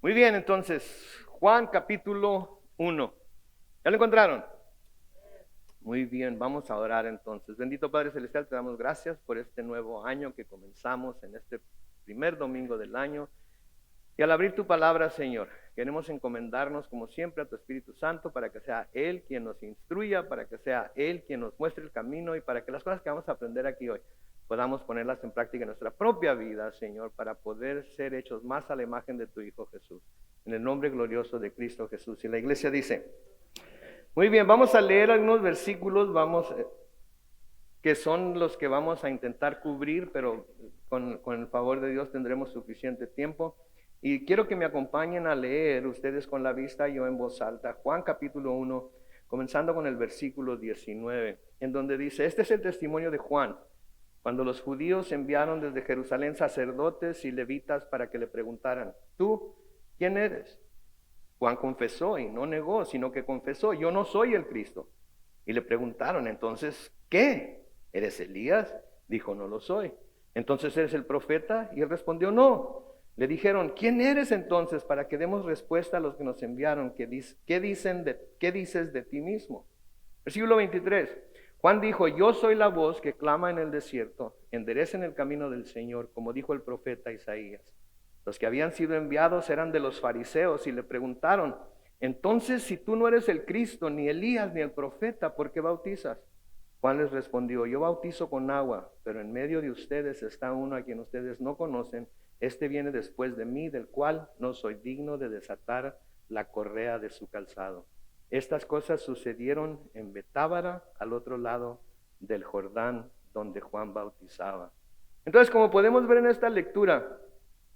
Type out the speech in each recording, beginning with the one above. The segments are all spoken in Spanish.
Muy bien, entonces, Juan capítulo 1. ¿Ya lo encontraron? Muy bien, vamos a orar entonces. Bendito Padre Celestial, te damos gracias por este nuevo año que comenzamos en este primer domingo del año. Y al abrir tu palabra, Señor, queremos encomendarnos como siempre a tu Espíritu Santo para que sea Él quien nos instruya, para que sea Él quien nos muestre el camino y para que las cosas que vamos a aprender aquí hoy podamos ponerlas en práctica en nuestra propia vida, Señor, para poder ser hechos más a la imagen de tu Hijo Jesús. En el nombre glorioso de Cristo Jesús. Y la iglesia dice, muy bien, vamos a leer algunos versículos, que son los que vamos a intentar cubrir, pero con el favor de Dios tendremos suficiente tiempo. Y quiero que me acompañen a leer ustedes con la vista, yo en voz alta, Juan capítulo 1, comenzando con el versículo 19, en donde dice, este es el testimonio de Juan, cuando los judíos enviaron desde Jerusalén sacerdotes y levitas para que le preguntaran, ¿tú quién eres? Juan confesó y no negó, sino que confesó, yo no soy el Cristo. Y le preguntaron, entonces, ¿qué? ¿Eres Elías? Dijo, no lo soy. Entonces, ¿eres el profeta? Y él respondió, no. Le dijeron, ¿quién eres entonces para que demos respuesta a los que nos enviaron? ¿Qué dices de ti mismo? Versículo 23. Juan dijo, yo soy la voz que clama en el desierto, enderecen el camino del Señor, como dijo el profeta Isaías. Los que habían sido enviados eran de los fariseos y le preguntaron, entonces si tú no eres el Cristo, ni Elías, ni el profeta, ¿por qué bautizas? Juan les respondió, yo bautizo con agua, pero en medio de ustedes está uno a quien ustedes no conocen. Este viene después de mí, del cual no soy digno de desatar la correa de su calzado. Estas cosas sucedieron en Betábara, al otro lado del Jordán, donde Juan bautizaba. Entonces, como podemos ver en esta lectura,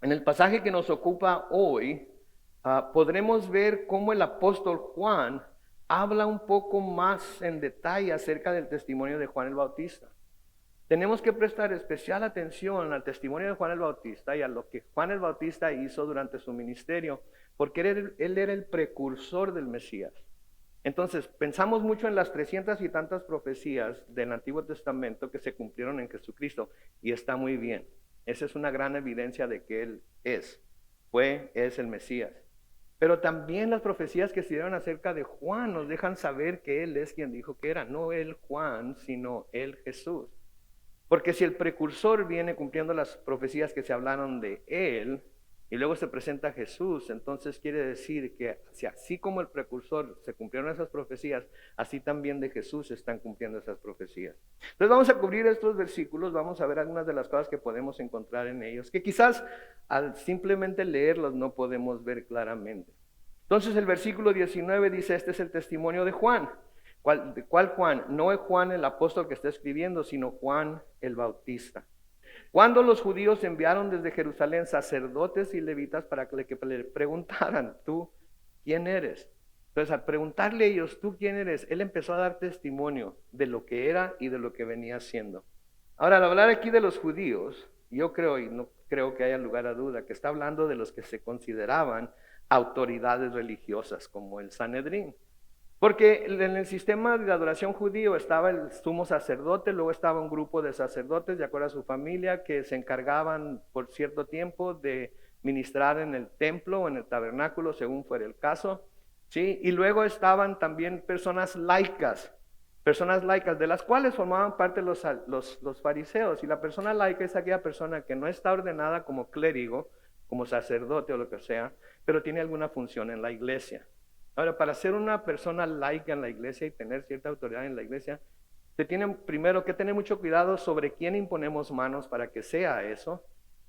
en el pasaje que nos ocupa hoy, podremos ver cómo el apóstol Juan habla un poco más en detalle acerca del testimonio de Juan el Bautista. Tenemos que prestar especial atención al testimonio de Juan el Bautista y a lo que Juan el Bautista hizo durante su ministerio, porque él era el precursor del Mesías. Entonces, pensamos mucho en las 300 y tantas profecías del Antiguo Testamento que se cumplieron en Jesucristo, y está muy bien. Esa es una gran evidencia de que Él es el Mesías. Pero también las profecías que se dieron acerca de Juan nos dejan saber que Él es quien dijo que era, no Él Juan, sino Él Jesús. Porque si el precursor viene cumpliendo las profecías que se hablaron de Él, y luego se presenta Jesús, entonces quiere decir que si así como el precursor se cumplieron esas profecías, así también de Jesús se están cumpliendo esas profecías. Entonces vamos a cubrir estos versículos, vamos a ver algunas de las cosas que podemos encontrar en ellos, que quizás al simplemente leerlos no podemos ver claramente. Entonces el versículo 19 dice, este es el testimonio de Juan. ¿Cuál Juan? No es Juan el apóstol que está escribiendo, sino Juan el Bautista. Cuando los judíos enviaron desde Jerusalén sacerdotes y levitas para que le preguntaran, ¿tú quién eres? Entonces, al preguntarle a ellos, ¿tú quién eres? Él empezó a dar testimonio de lo que era y de lo que venía haciendo. Ahora, al hablar aquí de los judíos, yo creo, y no creo que haya lugar a duda, que está hablando de los que se consideraban autoridades religiosas, como el Sanedrín. Porque en el sistema de adoración judío estaba el sumo sacerdote, luego estaba un grupo de sacerdotes, de acuerdo a su familia, que se encargaban por cierto tiempo de ministrar en el templo o en el tabernáculo, según fuera el caso. ¿Sí? Y luego estaban también personas laicas, de las cuales formaban parte los fariseos. Y la persona laica es aquella persona que no está ordenada como clérigo, como sacerdote o lo que sea, pero tiene alguna función en la iglesia. Ahora, para ser una persona laica en la iglesia y tener cierta autoridad en la iglesia, se tiene primero que tener mucho cuidado sobre quién imponemos manos para que sea eso.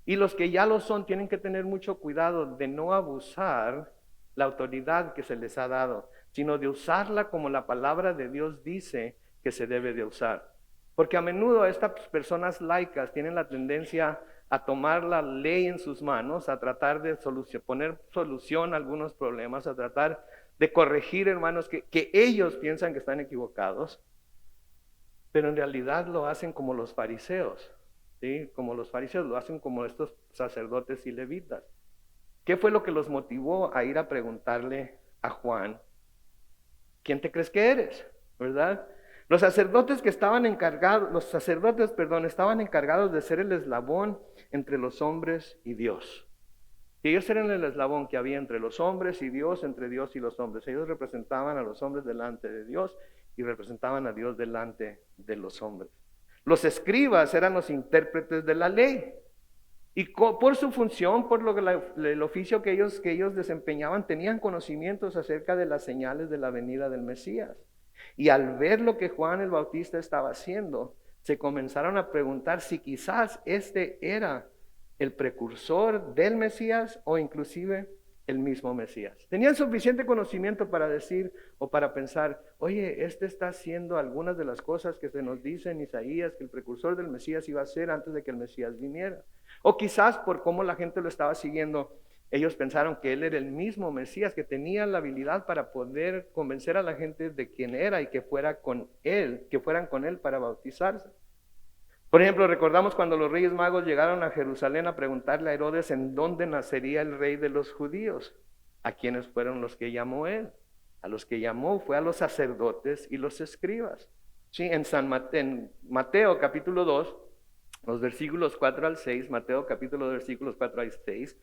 Y los que ya lo son tienen que tener mucho cuidado de no abusar la autoridad que se les ha dado, sino de usarla como la palabra de Dios dice que se debe de usar. Porque a menudo estas personas laicas tienen la tendencia a tomar la ley en sus manos, a tratar de poner solución a algunos problemas, a tratar de corregir, hermanos, que ellos piensan que están equivocados, pero en realidad lo hacen como los fariseos, ¿sí? Como los fariseos, lo hacen como estos sacerdotes y levitas. ¿Qué fue lo que los motivó a ir a preguntarle a Juan, ¿quién te crees que eres? ¿Verdad? Los sacerdotes estaban encargados de ser el eslabón entre los hombres y Dios. Y ellos eran el eslabón que había entre los hombres y Dios, entre Dios y los hombres. Ellos representaban a los hombres delante de Dios y representaban a Dios delante de los hombres. Los escribas eran los intérpretes de la ley. Y por su función, por el oficio que ellos desempeñaban, tenían conocimientos acerca de las señales de la venida del Mesías. Y al ver lo que Juan el Bautista estaba haciendo, se comenzaron a preguntar si quizás este era el precursor del Mesías o inclusive el mismo Mesías. Tenían suficiente conocimiento para decir o para pensar, oye, este está haciendo algunas de las cosas que se nos dice en Isaías que el precursor del Mesías iba a hacer antes de que el Mesías viniera. O quizás por cómo la gente lo estaba siguiendo, ellos pensaron que él era el mismo Mesías, que tenía la habilidad para poder convencer a la gente de quién era y que fuera con él, que fueran con él para bautizarse. Por ejemplo, recordamos cuando los Reyes Magos llegaron a Jerusalén a preguntarle a Herodes en dónde nacería el rey de los judíos. ¿A quiénes fueron los que llamó él? A los que llamó fue a los sacerdotes y los escribas. Sí, en Mateo capítulo 2, los versículos 4 al 6, Mateo capítulo 2, versículos 4 al 6,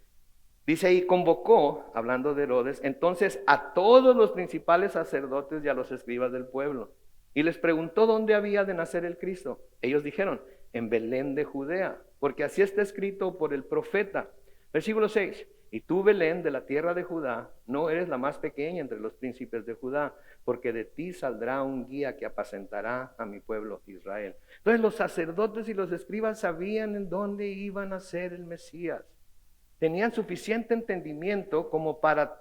dice, y convocó, hablando de Herodes, entonces a todos los principales sacerdotes y a los escribas del pueblo. Y les preguntó dónde había de nacer el Cristo. Ellos dijeron, en Belén de Judea, porque así está escrito por el profeta. Versículo 6, y tú, Belén, de la tierra de Judá, no eres la más pequeña entre los príncipes de Judá, porque de ti saldrá un guía que apacentará a mi pueblo Israel. Entonces los sacerdotes y los escribas sabían en dónde iba a nacer el Mesías. Tenían suficiente entendimiento como para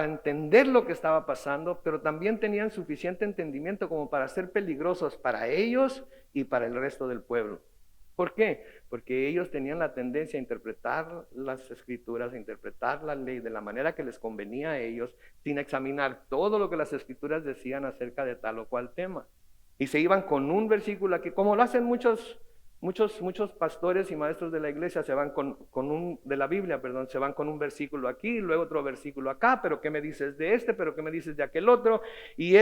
entender lo que estaba pasando, pero también tenían suficiente entendimiento como para ser peligrosos para ellos y para el resto del pueblo. ¿Por qué? Porque ellos tenían la tendencia a interpretar las escrituras, a interpretar la ley de la manera que les convenía a ellos, sin examinar todo lo que las escrituras decían acerca de tal o cual tema. Y se iban con un versículo aquí, como lo hacen muchos pastores y maestros de la iglesia, se van de la Biblia, se van con un versículo aquí, luego otro versículo acá, pero ¿qué me dices de este? ¿Pero qué me dices de aquel otro? Y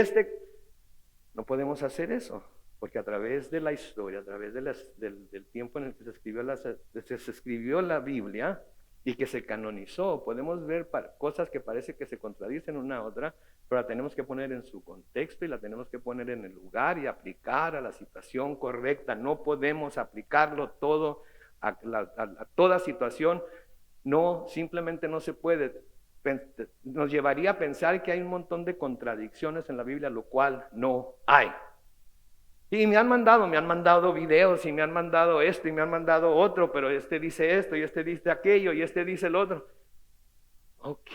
no podemos hacer eso, porque a través de la historia, a través del tiempo en el que se escribió la Biblia y que se canonizó, podemos ver cosas que parece que se contradicen una a otra, pero la tenemos que poner en su contexto y la tenemos que poner en el lugar y aplicar a la situación correcta. No podemos aplicarlo todo a toda situación. No, simplemente no se puede. Nos llevaría a pensar que hay un montón de contradicciones en la Biblia, lo cual no hay. Y me han mandado videos y me han mandado esto y me han mandado otro, pero este dice esto y este dice aquello y este dice el otro. Ok,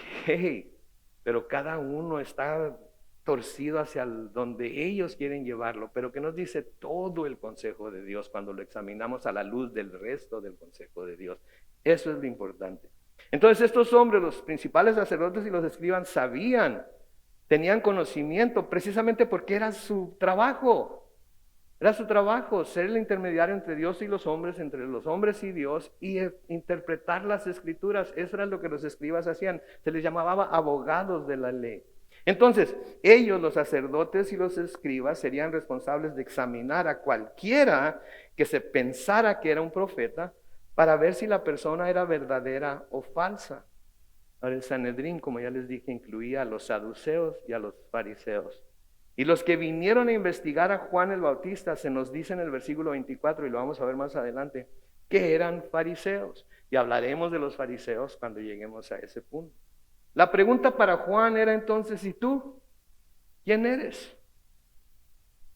pero cada uno está torcido hacia donde ellos quieren llevarlo. Pero ¿qué nos dice todo el consejo de Dios cuando lo examinamos a la luz del resto del consejo de Dios? Eso es lo importante. Entonces estos hombres, los principales sacerdotes y los escribas, tenían conocimiento precisamente porque era su trabajo. Era su trabajo ser el intermediario entre Dios y los hombres, entre los hombres y Dios, y interpretar las escrituras. Eso era lo que los escribas hacían. Se les llamaba abogados de la ley. Entonces, ellos, los sacerdotes y los escribas, serían responsables de examinar a cualquiera que se pensara que era un profeta para ver si la persona era verdadera o falsa. Ahora, el Sanedrín, como ya les dije, incluía a los saduceos y a los fariseos. Y los que vinieron a investigar a Juan el Bautista, se nos dice en el versículo 24, y lo vamos a ver más adelante, que eran fariseos. Y hablaremos de los fariseos cuando lleguemos a ese punto. La pregunta para Juan era entonces, ¿y tú? ¿Quién eres?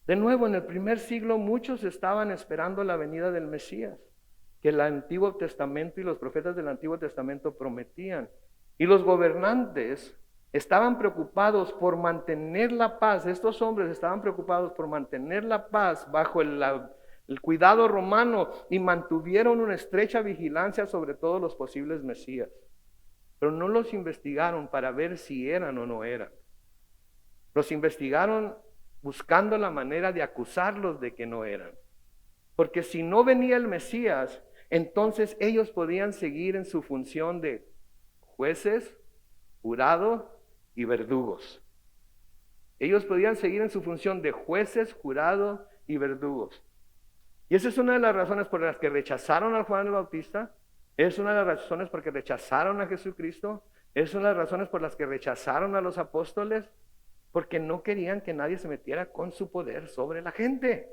De nuevo, en el primer siglo muchos estaban esperando la venida del Mesías, que el Antiguo Testamento y los profetas del Antiguo Testamento prometían. Y los gobernantes estaban preocupados por mantener la paz. Estos hombres estaban preocupados por mantener la paz bajo el cuidado romano y mantuvieron una estrecha vigilancia sobre todos los posibles mesías. Pero no los investigaron para ver si eran o no eran. Los investigaron buscando la manera de acusarlos de que no eran. Porque si no venía el Mesías, entonces ellos podían seguir en su función de jueces, jurado y verdugos. Ellos podían seguir en su función de jueces, jurado y verdugos. Y esa es una de las razones por las que rechazaron a Juan el Bautista, Es una de las razones por las que rechazaron a Jesucristo. Es una de las razones por las que rechazaron a los apóstoles. Porque no querían que nadie se metiera con su poder sobre la gente.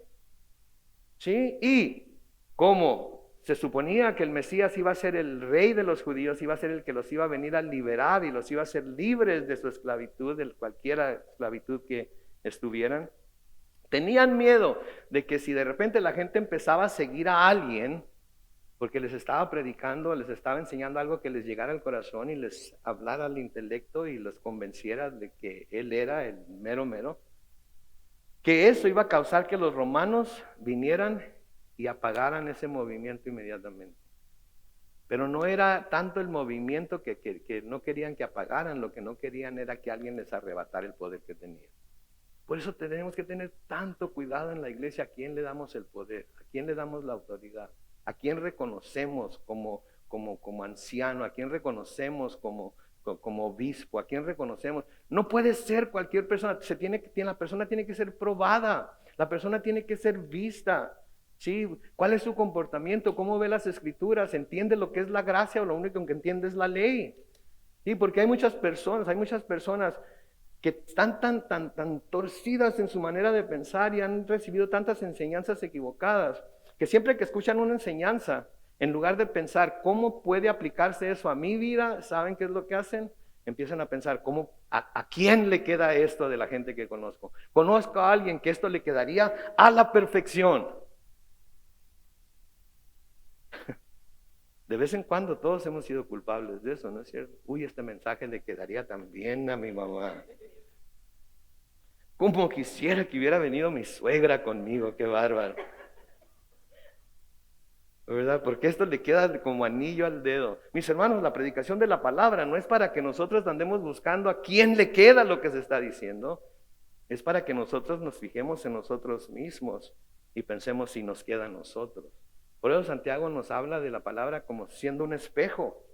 ¿Sí? Y como se suponía que el Mesías iba a ser el rey de los judíos, iba a ser el que los iba a venir a liberar y los iba a hacer libres de su esclavitud, de cualquier esclavitud que estuvieran, tenían miedo de que si de repente la gente empezaba a seguir a alguien, porque les estaba predicando, les estaba enseñando algo que les llegara al corazón y les hablara al intelecto y los convenciera de que él era el mero mero, que eso iba a causar que los romanos vinieran y apagaran ese movimiento inmediatamente. Pero no era tanto el movimiento que no querían que apagaran, lo que no querían era que alguien les arrebatara el poder que tenían. Por eso tenemos que tener tanto cuidado en la iglesia a quién le damos el poder, a quién le damos la autoridad, a quién reconocemos como anciano, a quién reconocemos como obispo, a quién reconocemos. No puede ser cualquier persona, la persona tiene que ser probada, la persona tiene que ser vista. ¿Sí? ¿Cuál es su comportamiento? ¿Cómo ve las escrituras? ¿Entiende lo que es la gracia o lo único que entiende es la ley? ¿Sí? Porque hay muchas personas que están tan torcidas en su manera de pensar y han recibido tantas enseñanzas equivocadas, que siempre que escuchan una enseñanza, en lugar de pensar cómo puede aplicarse eso a mi vida, ¿saben qué es lo que hacen? Empiezan a pensar, ¿a quién le queda esto de la gente que conozco? Conozco a alguien que esto le quedaría a la perfección. De vez en cuando todos hemos sido culpables de eso, ¿no es cierto? Uy, este mensaje le quedaría tan bien a mi mamá. Como quisiera que hubiera venido mi suegra conmigo, qué bárbaro. ¿Verdad? Porque esto le queda como anillo al dedo. Mis hermanos, la predicación de la palabra no es para que nosotros andemos buscando a quién le queda lo que se está diciendo. Es para que nosotros nos fijemos en nosotros mismos y pensemos si nos queda a nosotros. Por eso Santiago nos habla de la palabra como siendo un espejo.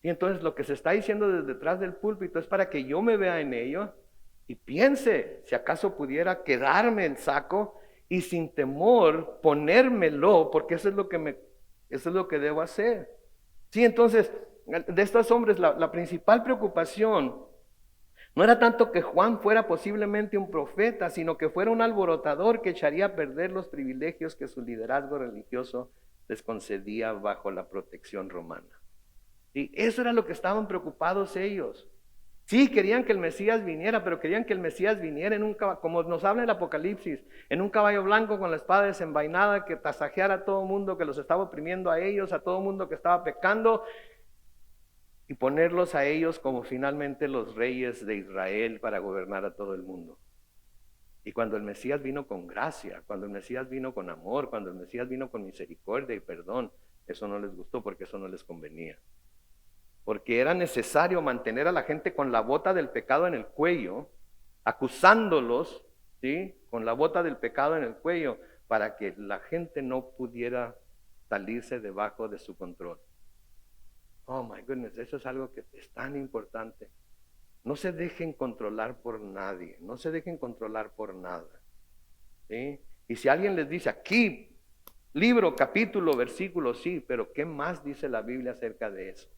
Y entonces lo que se está diciendo desde detrás del púlpito es para que yo me vea en ello y piense si acaso pudiera quedarme el saco y sin temor ponérmelo, porque eso es lo que debo hacer. Sí, entonces, de estos hombres la principal preocupación no era tanto que Juan fuera posiblemente un profeta, sino que fuera un alborotador que echaría a perder los privilegios que su liderazgo religioso les concedía bajo la protección romana. Y eso era lo que estaban preocupados ellos. Sí, querían que el Mesías viniera, pero querían que el Mesías viniera en un caballo, como nos habla el Apocalipsis, en un caballo blanco con la espada desenvainada que tasajeara a todo mundo que los estaba oprimiendo a ellos, a todo mundo que estaba pecando, y ponerlos a ellos como finalmente los reyes de Israel para gobernar a todo el mundo. Y cuando el Mesías vino con gracia, cuando el Mesías vino con amor, cuando el Mesías vino con misericordia y perdón, eso no les gustó porque eso no les convenía. Porque era necesario mantener a la gente con la bota del pecado en el cuello, acusándolos, ¿sí? Con la bota del pecado en el cuello, para que la gente no pudiera salirse debajo de su control. Oh my goodness, eso es algo que es tan importante. No se dejen controlar por nadie, no se dejen controlar por nada. ¿Sí? Y si alguien les dice aquí, libro, capítulo, versículo, sí, pero ¿qué más dice la Biblia acerca de eso?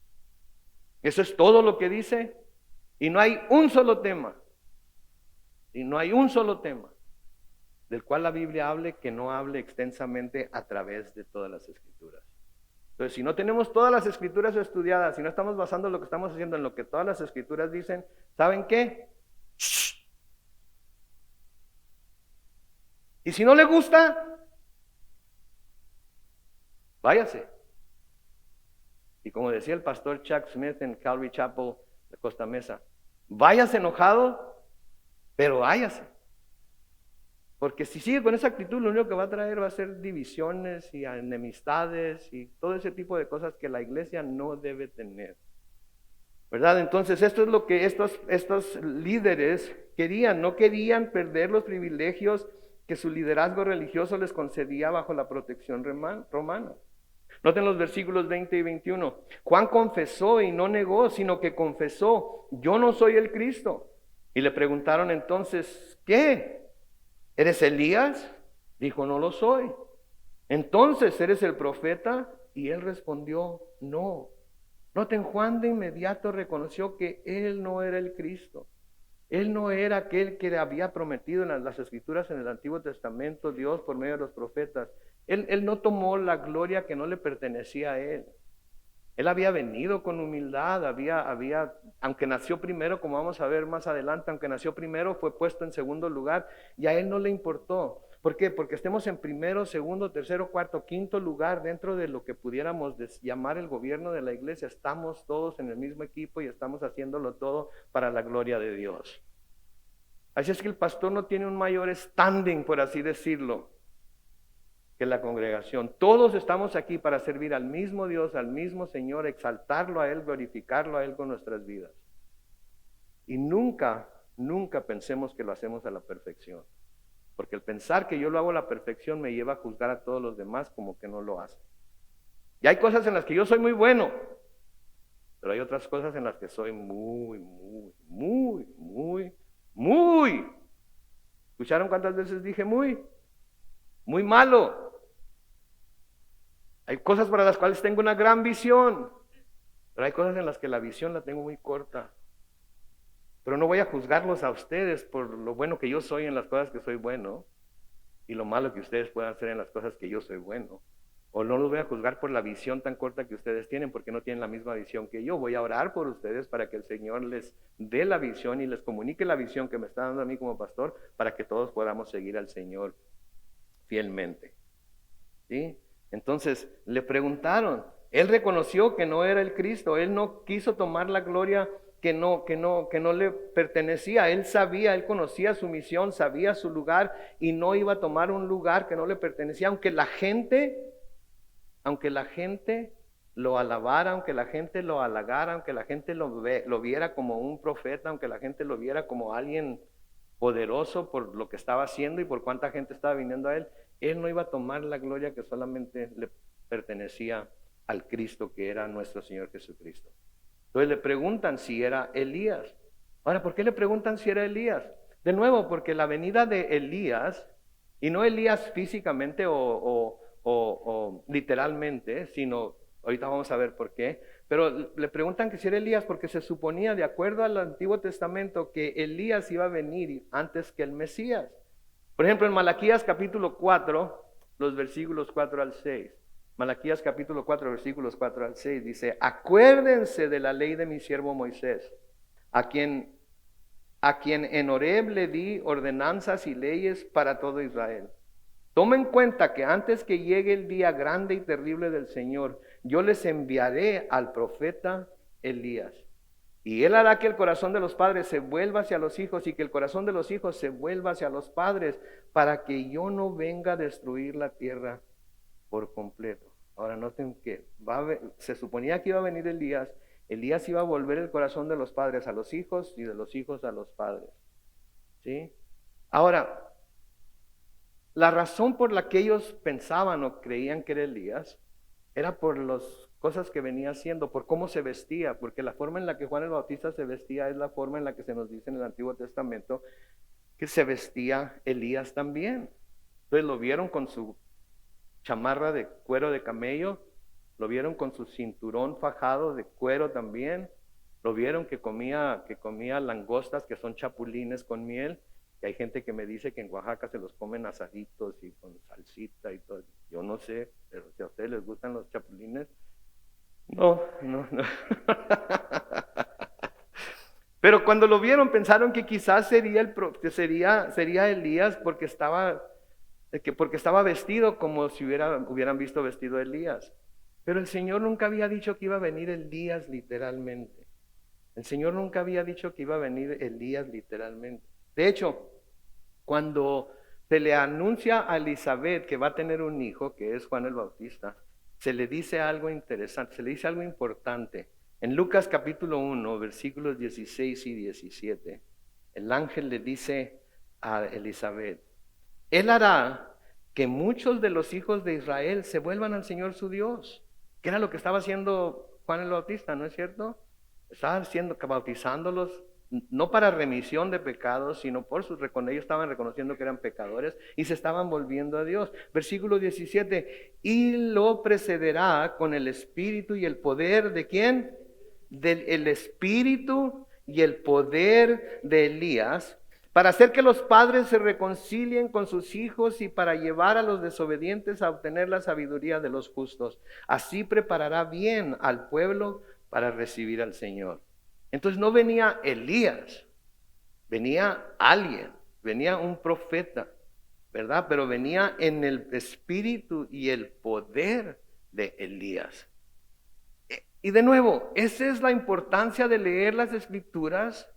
Eso es todo lo que dice. Y no hay un solo tema. Y no hay un solo tema del cual la Biblia hable que no hable extensamente a través de todas las escrituras. Entonces, si no tenemos todas las escrituras estudiadas, si no estamos basando lo que estamos haciendo en lo que todas las escrituras dicen, ¿saben qué? ¡Shh! Y si no le gusta, váyase. Y como decía el pastor Chuck Smith en Calvary Chapel de Costa Mesa, váyase enojado, pero váyase. Porque si sigue con esa actitud, lo único que va a traer va a ser divisiones y enemistades y todo ese tipo de cosas que la iglesia no debe tener. ¿Verdad? Entonces esto es lo que estos líderes querían. No querían perder los privilegios que su liderazgo religioso les concedía bajo la protección romana. Noten los versículos 20 y 21. Juan confesó y no negó, sino que confesó, yo no soy el Cristo. Y le preguntaron entonces, ¿qué? ¿Eres Elías? Dijo, no lo soy. Entonces, ¿eres el profeta? Y él respondió, no. Noten, Juan de inmediato reconoció que él no era el Cristo. Él no era aquel que le había prometido en las escrituras en el Antiguo Testamento Dios por medio de los profetas. Él no tomó la gloria que no le pertenecía a él. Él había venido con humildad, aunque nació primero, como vamos a ver más adelante, aunque nació primero, fue puesto en segundo lugar y a él no le importó. ¿Por qué? Porque estemos en primero, segundo, tercero, cuarto, quinto lugar dentro de lo que pudiéramos llamar el gobierno de la iglesia. Estamos todos en el mismo equipo y estamos haciéndolo todo para la gloria de Dios. Así es que el pastor no tiene un mayor standing, por así decirlo, que la congregación. Todos estamos aquí para servir al mismo Dios, al mismo Señor, exaltarlo a Él, glorificarlo a Él con nuestras vidas. Y nunca pensemos que lo hacemos a la perfección. Porque el pensar que yo lo hago a la perfección me lleva a juzgar a todos los demás como que no lo hacen. Y hay cosas en las que yo soy muy bueno, pero hay otras cosas en las que soy muy. ¿Escucharon cuántas veces dije muy? Muy malo. Hay cosas para las cuales tengo una gran visión, pero hay cosas en las que la visión la tengo muy corta. Pero no voy a juzgarlos a ustedes por lo bueno que yo soy en las cosas que soy bueno y lo malo que ustedes puedan hacer en las cosas que yo soy bueno. O no los voy a juzgar por la visión tan corta que ustedes tienen porque no tienen la misma visión que yo. Voy a orar por ustedes para que el Señor les dé la visión y les comunique la visión que me está dando a mí como pastor para que todos podamos seguir al Señor fielmente. ¿Sí? Entonces le preguntaron, él reconoció que no era el Cristo, él no quiso tomar la gloria que no le pertenecía. Él sabía, él conocía su misión, sabía su lugar y no iba a tomar un lugar que no le pertenecía, aunque la gente lo alabara, aunque la gente lo halagara, aunque la gente lo viera como un profeta, aunque la gente lo viera como alguien poderoso por lo que estaba haciendo y por cuánta gente estaba viniendo a él. Él no iba a tomar la gloria que solamente le pertenecía al Cristo que era nuestro Señor Jesucristo. Entonces le preguntan si era Elías. Ahora, ¿por qué le preguntan si era Elías? De nuevo, porque la venida de Elías, y no Elías físicamente o literalmente, sino, ahorita vamos a ver por qué, pero le preguntan que si era Elías porque se suponía, de acuerdo al Antiguo Testamento, que Elías iba a venir antes que el Mesías. Por ejemplo, en Malaquías capítulo 4, los versículos 4 al 6. Malaquías capítulo 4, versículos 4 al 6 dice, acuérdense de la ley de mi siervo Moisés, a quien en Horeb le di ordenanzas y leyes para todo Israel. Tomen en cuenta que antes que llegue el día grande y terrible del Señor, yo les enviaré al profeta Elías. Y él hará que el corazón de los padres se vuelva hacia los hijos y que el corazón de los hijos se vuelva hacia los padres para que yo no venga a destruir la tierra por completo. Ahora noten que se suponía que iba a venir Elías. Elías iba a volver el corazón de los padres a los hijos y de los hijos a los padres. ¿Sí? Ahora, la razón por la que ellos pensaban o creían que era Elías era por las cosas que venía haciendo, por cómo se vestía, porque la forma en la que Juan el Bautista se vestía es la forma en la que se nos dice en el Antiguo Testamento que se vestía Elías también. Entonces lo vieron con su chamarra de cuero de camello, lo vieron con su cinturón fajado de cuero también, lo vieron que comía langostas, que son chapulines con miel, y hay gente que me dice que en Oaxaca se los comen asaditos y con salsita y todo. Yo no sé, pero si a ustedes les gustan los chapulines, no. Pero cuando lo vieron pensaron que quizás sería Elías porque estaba vestido como si hubieran visto vestido a Elías. Pero el Señor nunca había dicho que iba a venir Elías literalmente. El Señor nunca había dicho que iba a venir Elías literalmente. De hecho, cuando se le anuncia a Elizabeth que va a tener un hijo, que es Juan el Bautista, se le dice algo interesante, se le dice algo importante. En Lucas capítulo 1, versículos 16 y 17, el ángel le dice a Elizabeth, Él hará que muchos de los hijos de Israel se vuelvan al Señor su Dios, que era lo que estaba haciendo Juan el Bautista, ¿no es cierto? Estaba bautizándolos no para remisión de pecados, sino por con ellos estaban reconociendo que eran pecadores y se estaban volviendo a Dios. Versículo 17, y lo precederá con el espíritu y el poder ¿de quién? Del espíritu y el poder de Elías, para hacer que los padres se reconcilien con sus hijos y para llevar a los desobedientes a obtener la sabiduría de los justos. Así preparará bien al pueblo para recibir al Señor. Entonces no venía Elías, venía alguien, venía un profeta, ¿verdad? Pero venía en el espíritu y el poder de Elías. Y de nuevo, esa es la importancia de leer las escrituras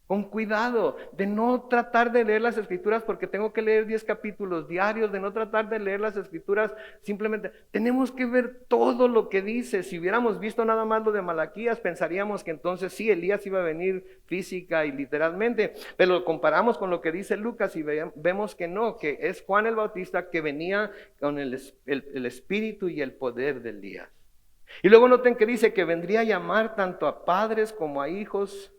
con cuidado, de no tratar de leer las escrituras porque tengo que leer 10 capítulos diarios, de no tratar de leer las escrituras simplemente. Tenemos que ver todo lo que dice. Si hubiéramos visto nada más lo de Malaquías, pensaríamos que entonces sí, Elías iba a venir física y literalmente, pero lo comparamos con lo que dice Lucas y vemos que no, que es Juan el Bautista que venía con el espíritu y el poder de Elías. Y luego noten que dice que vendría a llamar tanto a padres como a hijos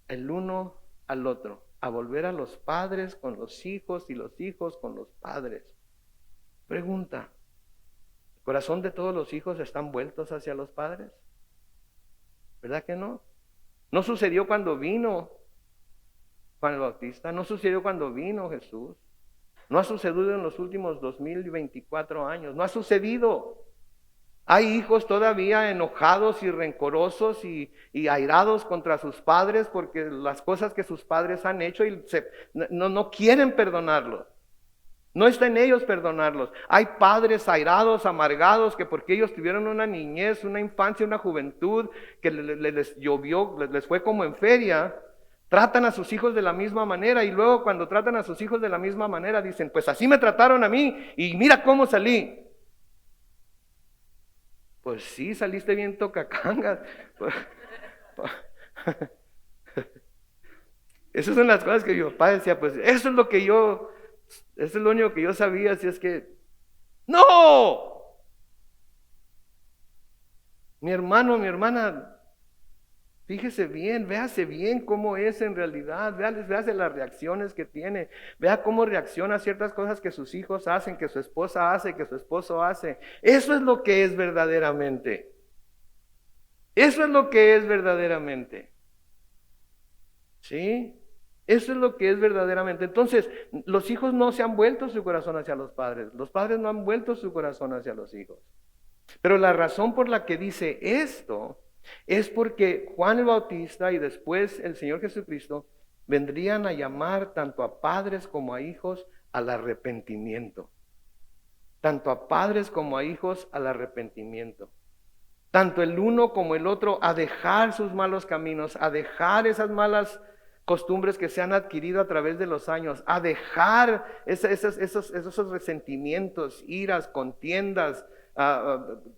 el uno al otro, a volver a los padres con los hijos y los hijos con los padres. Pregunta, ¿el corazón de todos los hijos están vueltos hacia los padres? ¿Verdad que no? No sucedió cuando vino Juan el Bautista, no sucedió cuando vino Jesús, no ha sucedido en los últimos 2024 años, no ha sucedido. Hay hijos todavía enojados y rencorosos y airados contra sus padres porque las cosas que sus padres han hecho y no quieren perdonarlos. No está en ellos perdonarlos. Hay padres airados, amargados, que porque ellos tuvieron una niñez, una infancia, una juventud, que les llovió, les fue como en feria, tratan a sus hijos de la misma manera y luego cuando tratan a sus hijos de la misma manera dicen, pues así me trataron a mí y mira cómo salí. Pues sí, saliste bien tocacangas. Esas son las cosas que mi papá decía, pues eso es lo único que yo sabía, así es que, ¡no! Mi hermano, mi hermana, fíjese bien, véase bien cómo es en realidad, véase las reacciones que tiene, vea cómo reacciona a ciertas cosas que sus hijos hacen, que su esposa hace, que su esposo hace. Eso es lo que es verdaderamente. Eso es lo que es verdaderamente. ¿Sí? Eso es lo que es verdaderamente. Entonces, los hijos no se han vuelto su corazón hacia los padres no han vuelto su corazón hacia los hijos. Pero la razón por la que dice esto es porque Juan el Bautista y después el Señor Jesucristo vendrían a llamar tanto a padres como a hijos al arrepentimiento. Tanto a padres como a hijos al arrepentimiento. Tanto el uno como el otro a dejar sus malos caminos, a dejar esas malas costumbres que se han adquirido a través de los años, a dejar esos resentimientos, iras, contiendas,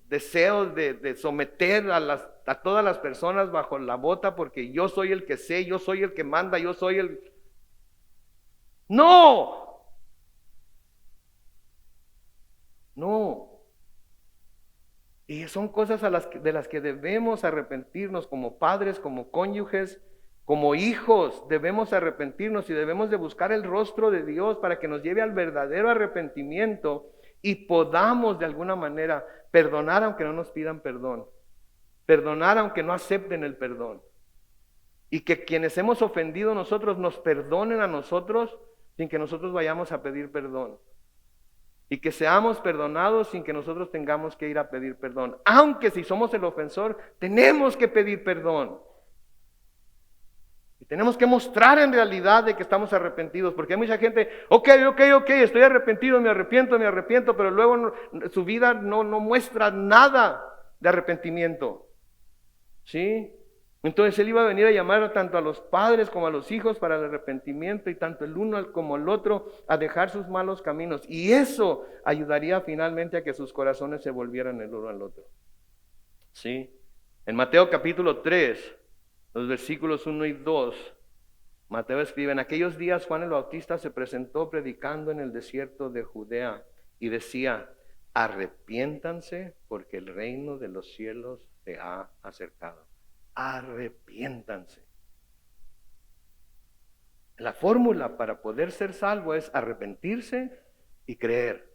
deseos de someter a todas las personas bajo la bota porque yo soy el que sé, yo soy el que manda, yo soy el... ¡No! No. Y son cosas de las que debemos arrepentirnos como padres, como cónyuges, como hijos. Debemos arrepentirnos y debemos de buscar el rostro de Dios para que nos lleve al verdadero arrepentimiento y podamos de alguna manera perdonar aunque no nos pidan perdón. Perdonar aunque no acepten el perdón. Y que quienes hemos ofendido nosotros nos perdonen a nosotros sin que nosotros vayamos a pedir perdón. Y que seamos perdonados sin que nosotros tengamos que ir a pedir perdón. Aunque si somos el ofensor, tenemos que pedir perdón. Y tenemos que mostrar en realidad de que estamos arrepentidos. Porque hay mucha gente, ok, estoy arrepentido, me arrepiento, pero luego su vida no muestra nada de arrepentimiento. ¿Sí? Entonces él iba a venir a llamar tanto a los padres como a los hijos para el arrepentimiento y tanto el uno como el otro a dejar sus malos caminos. Y eso ayudaría finalmente a que sus corazones se volvieran el uno al otro. ¿Sí? En Mateo capítulo 3, los versículos 1 y 2, Mateo escribe, en aquellos días Juan el Bautista se presentó predicando en el desierto de Judea y decía, arrepiéntanse porque el reino de los cielos se ha acercado. Arrepiéntanse. La fórmula para poder ser salvo es arrepentirse y creer.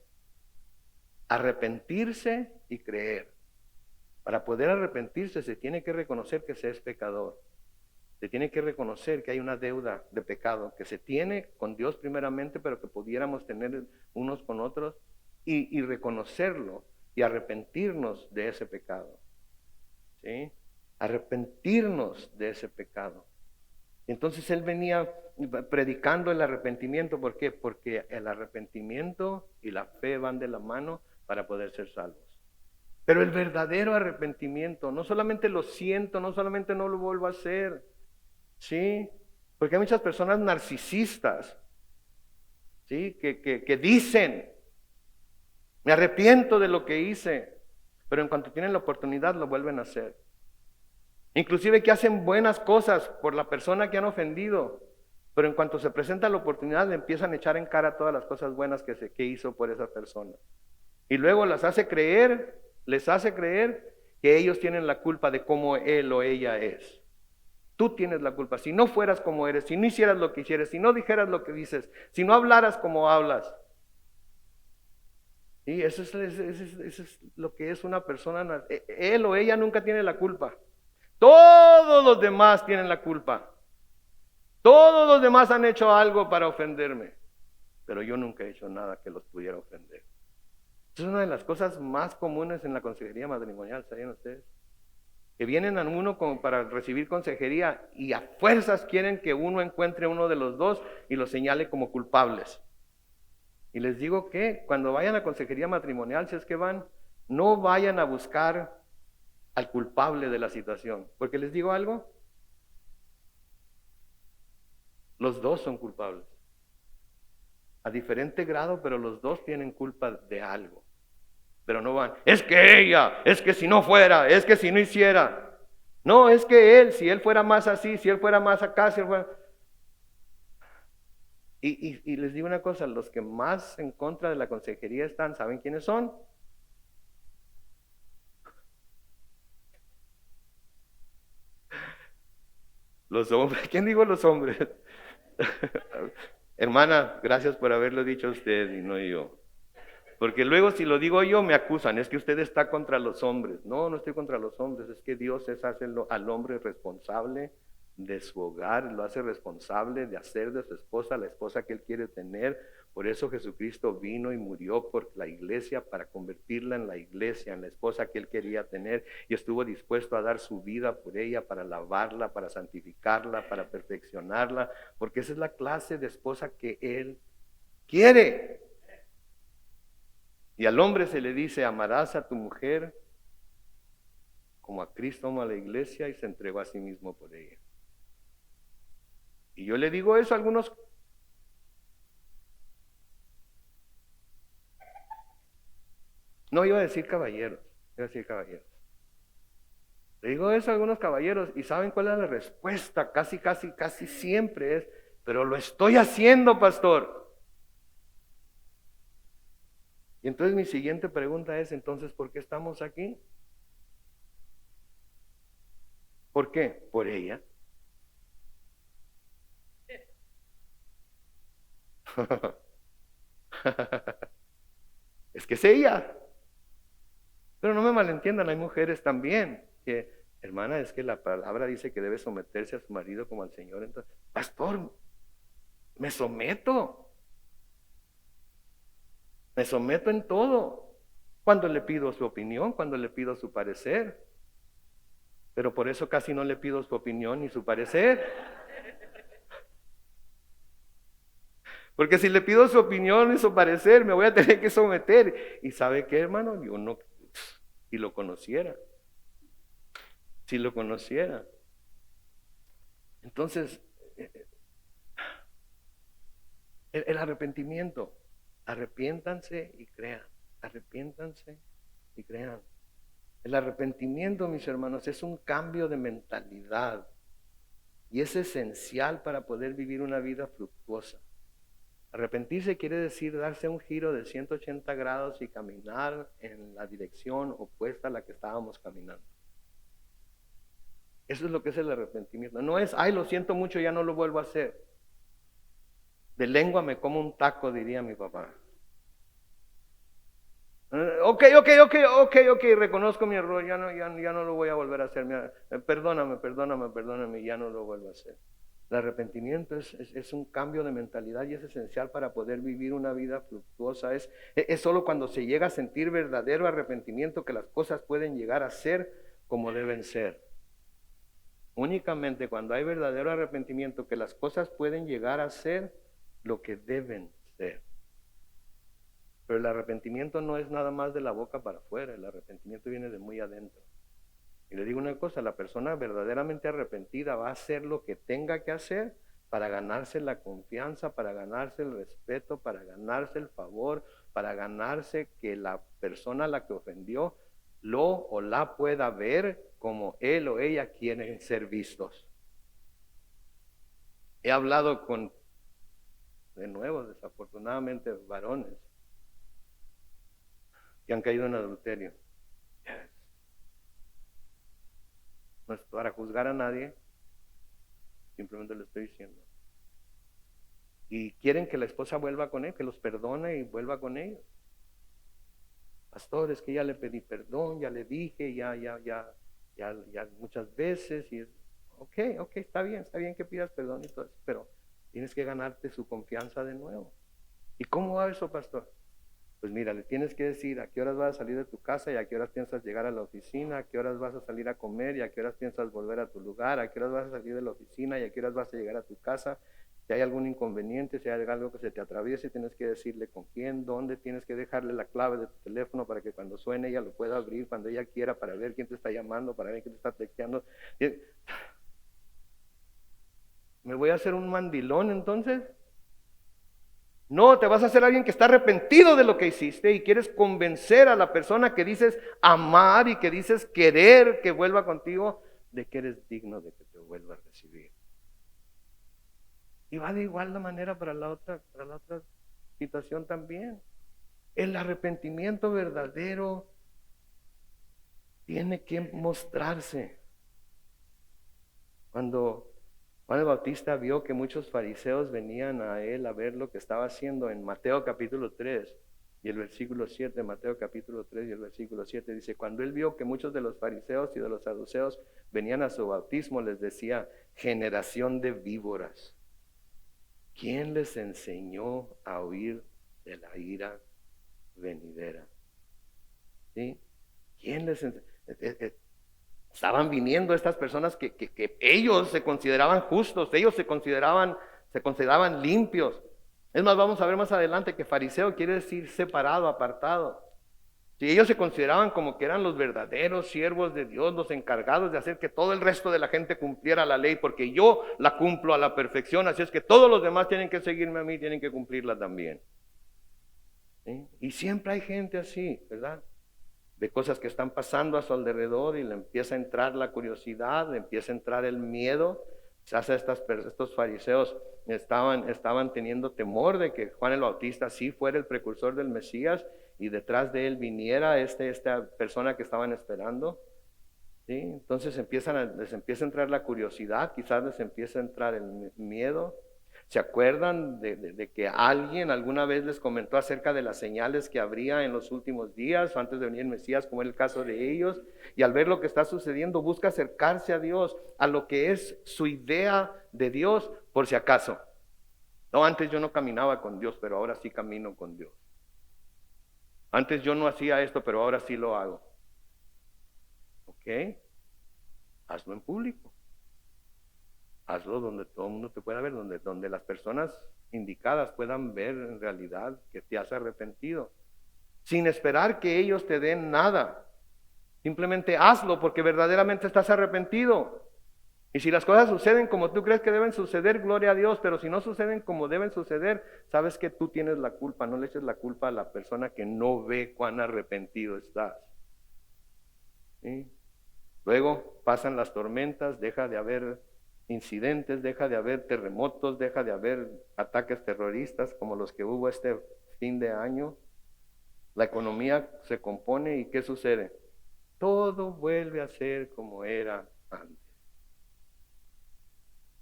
Arrepentirse y creer. Para poder arrepentirse se tiene que reconocer que se es pecador. Se tiene que reconocer que hay una deuda de pecado que se tiene con Dios primeramente, pero que pudiéramos tener unos con otros y reconocerlo y arrepentirnos de ese pecado. ¿Sí? Arrepentirnos de ese pecado. Entonces él venía predicando el arrepentimiento. ¿Por qué? Porque el arrepentimiento y la fe van de la mano para poder ser salvos. Pero el verdadero arrepentimiento, no solamente lo siento, no solamente no lo vuelvo a hacer, ¿sí? Porque hay muchas personas narcisistas, ¿sí? Que dicen, me arrepiento de lo que hice, pero en cuanto tienen la oportunidad lo vuelven a hacer. Inclusive que hacen buenas cosas por la persona que han ofendido, pero en cuanto se presenta la oportunidad le empiezan a echar en cara todas las cosas buenas que hizo por esa persona. Y luego les hace creer que ellos tienen la culpa de cómo él o ella es. Tú tienes la culpa. Si no fueras como eres, si no hicieras lo que hicieras, si no dijeras lo que dices, si no hablaras como hablas. Y eso es lo que es una persona. Él o ella nunca tiene la culpa. Todos los demás tienen la culpa. Todos los demás han hecho algo para ofenderme, pero yo nunca he hecho nada que los pudiera ofender. Es una de las cosas más comunes en la consejería matrimonial, ¿sabían ustedes? Que vienen a uno como para recibir consejería y a fuerzas quieren que uno encuentre a uno de los dos y los señale como culpables. Y les digo que cuando vayan a consejería matrimonial, si es que van, no vayan a buscar al culpable de la situación. Porque les digo algo, los dos son culpables. A diferente grado, pero los dos tienen culpa de algo. Pero no van, es que ella, es que si no fuera, es que si no hiciera. No, es que él, si él fuera más así, si él fuera más acá, si él fuera... Y les digo una cosa, los que más en contra de la consejería están, ¿saben quiénes son? Los hombres. ¿Quién dijo los hombres? Hermana, gracias por haberlo dicho usted y no yo. Porque luego si lo digo yo me acusan, es que usted está contra los hombres. No, no estoy contra los hombres, es que Dios hace al hombre responsable de su hogar, lo hace responsable de hacer de su esposa la esposa que él quiere tener. Por eso Jesucristo vino y murió por la iglesia para convertirla en la iglesia, en la esposa que él quería tener y estuvo dispuesto a dar su vida por ella, para lavarla, para santificarla, para perfeccionarla, porque esa es la clase de esposa que él quiere. Y al hombre se le dice, amarás a tu mujer como a Cristo amó a la iglesia y se entregó a sí mismo por ella. Y yo le digo eso a algunos. No iba a decir caballeros, iba a decir caballeros. Le digo eso a algunos caballeros y ¿saben cuál es la respuesta? Casi siempre es, pero lo estoy haciendo, pastor. Y entonces mi siguiente pregunta es, entonces, ¿por qué estamos aquí? ¿Por qué? Por ella. Es que es ella. Pero no me malentiendan, hay mujeres también que, hermana, es que la palabra dice que debe someterse a su marido como al Señor. Entonces, pastor, me someto. Me someto en todo. Cuando le pido su opinión, cuando le pido su parecer. Pero por eso casi no le pido su opinión ni su parecer. Porque si le pido su opinión y su parecer, me voy a tener que someter. ¿Y sabe qué, hermano? Yo no, si lo conociera. Si lo conociera. Entonces, el arrepentimiento. Arrepiéntanse y crean. Arrepiéntanse y crean. El arrepentimiento, mis hermanos, es un cambio de mentalidad. Y es esencial para poder vivir una vida fructuosa. Arrepentirse quiere decir darse un giro de 180 grados y caminar en la dirección opuesta a la que estábamos caminando. Eso es lo que es el arrepentimiento. No es, ay, lo siento mucho, ya no lo vuelvo a hacer. De lengua me como un taco, diría mi papá. Ok, reconozco mi error, ya no lo voy a volver a hacer. Perdóname, ya no lo vuelvo a hacer. El arrepentimiento es un cambio de mentalidad y es esencial para poder vivir una vida fructuosa. Es solo cuando se llega a sentir verdadero arrepentimiento que las cosas pueden llegar a ser como deben ser. Únicamente cuando hay verdadero arrepentimiento que las cosas pueden llegar a ser lo que deben ser. Pero el arrepentimiento no es nada más de la boca para afuera, el arrepentimiento viene de muy adentro. Y le digo una cosa, la persona verdaderamente arrepentida va a hacer lo que tenga que hacer para ganarse la confianza, para ganarse el respeto, para ganarse el favor, para ganarse que la persona a la que ofendió lo o la pueda ver como él o ella quieren ser vistos. He hablado con, de nuevo, desafortunadamente, varones que han caído en adulterio. No es para juzgar a nadie, simplemente lo estoy diciendo. Y quieren que la esposa vuelva con él, que los perdone y vuelva con ellos. Pastor, es que ya le pedí perdón, ya le dije, ya muchas veces. Y ok, está bien que pidas perdón y todo eso, pero tienes que ganarte su confianza de nuevo. ¿Y cómo va eso, pastor? Pues mira, le tienes que decir a qué horas vas a salir de tu casa y a qué horas piensas llegar a la oficina, a qué horas vas a salir a comer y a qué horas piensas volver a tu lugar, a qué horas vas a salir de la oficina y a qué horas vas a llegar a tu casa. Si hay algún inconveniente, si hay algo que se te atraviese, tienes que decirle con quién, dónde, tienes que dejarle la clave de tu teléfono para que cuando suene ella lo pueda abrir cuando ella quiera para ver quién te está llamando, para ver quién te está texteando. ¿Me voy a hacer un mandilón entonces? No, te vas a hacer alguien que está arrepentido de lo que hiciste y quieres convencer a la persona que dices amar y que dices querer que vuelva contigo de que eres digno de que te vuelva a recibir. Y va de igual la manera para la otra situación también. El arrepentimiento verdadero tiene que mostrarse. Cuando Juan el Bautista vio que muchos fariseos venían a él a ver lo que estaba haciendo en Mateo capítulo 3 y el versículo 7, Mateo capítulo 3 y el versículo 7 dice, cuando él vio que muchos de los fariseos y de los saduceos venían a su bautismo, les decía, generación de víboras, ¿quién les enseñó a huir de la ira venidera? ¿Sí? ¿Quién les enseñó? Estaban viniendo estas personas que ellos se consideraban justos, ellos se consideraban limpios. Es más, vamos a ver más adelante que fariseo quiere decir separado, apartado. Si ellos se consideraban como que eran los verdaderos siervos de Dios, los encargados de hacer que todo el resto de la gente cumpliera la ley, porque yo la cumplo a la perfección, así es que todos los demás tienen que seguirme a mí, tienen que cumplirla también. ¿Sí? Y siempre hay gente así, ¿verdad? De cosas que están pasando a su alrededor y le empieza a entrar la curiosidad, le empieza a entrar el miedo. Quizás estos fariseos estaban teniendo temor de que Juan el Bautista sí fuera el precursor del Mesías y detrás de él viniera esta persona que estaban esperando. ¿Sí? Entonces les empieza a entrar la curiosidad, quizás les empieza a entrar el miedo. ¿Se acuerdan de que alguien alguna vez les comentó acerca de las señales que habría en los últimos días, antes de venir el Mesías, como era el caso de ellos? Y al ver lo que está sucediendo, busca acercarse a Dios, a lo que es su idea de Dios, por si acaso. No, antes yo no caminaba con Dios, pero ahora sí camino con Dios. Antes yo no hacía esto, pero ahora sí lo hago. ¿Ok? Hazlo en público. Hazlo donde todo el mundo te pueda ver, donde las personas indicadas puedan ver en realidad que te has arrepentido. Sin esperar que ellos te den nada. Simplemente hazlo porque verdaderamente estás arrepentido. Y si las cosas suceden como tú crees que deben suceder, gloria a Dios. Pero si no suceden como deben suceder, sabes que tú tienes la culpa. No le eches la culpa a la persona que no ve cuán arrepentido estás. ¿Sí? Luego pasan las tormentas, deja de haber incidentes, deja de haber terremotos, deja de haber ataques terroristas como los que hubo este fin de año. La economía se compone y ¿qué sucede? Todo vuelve a ser como era antes.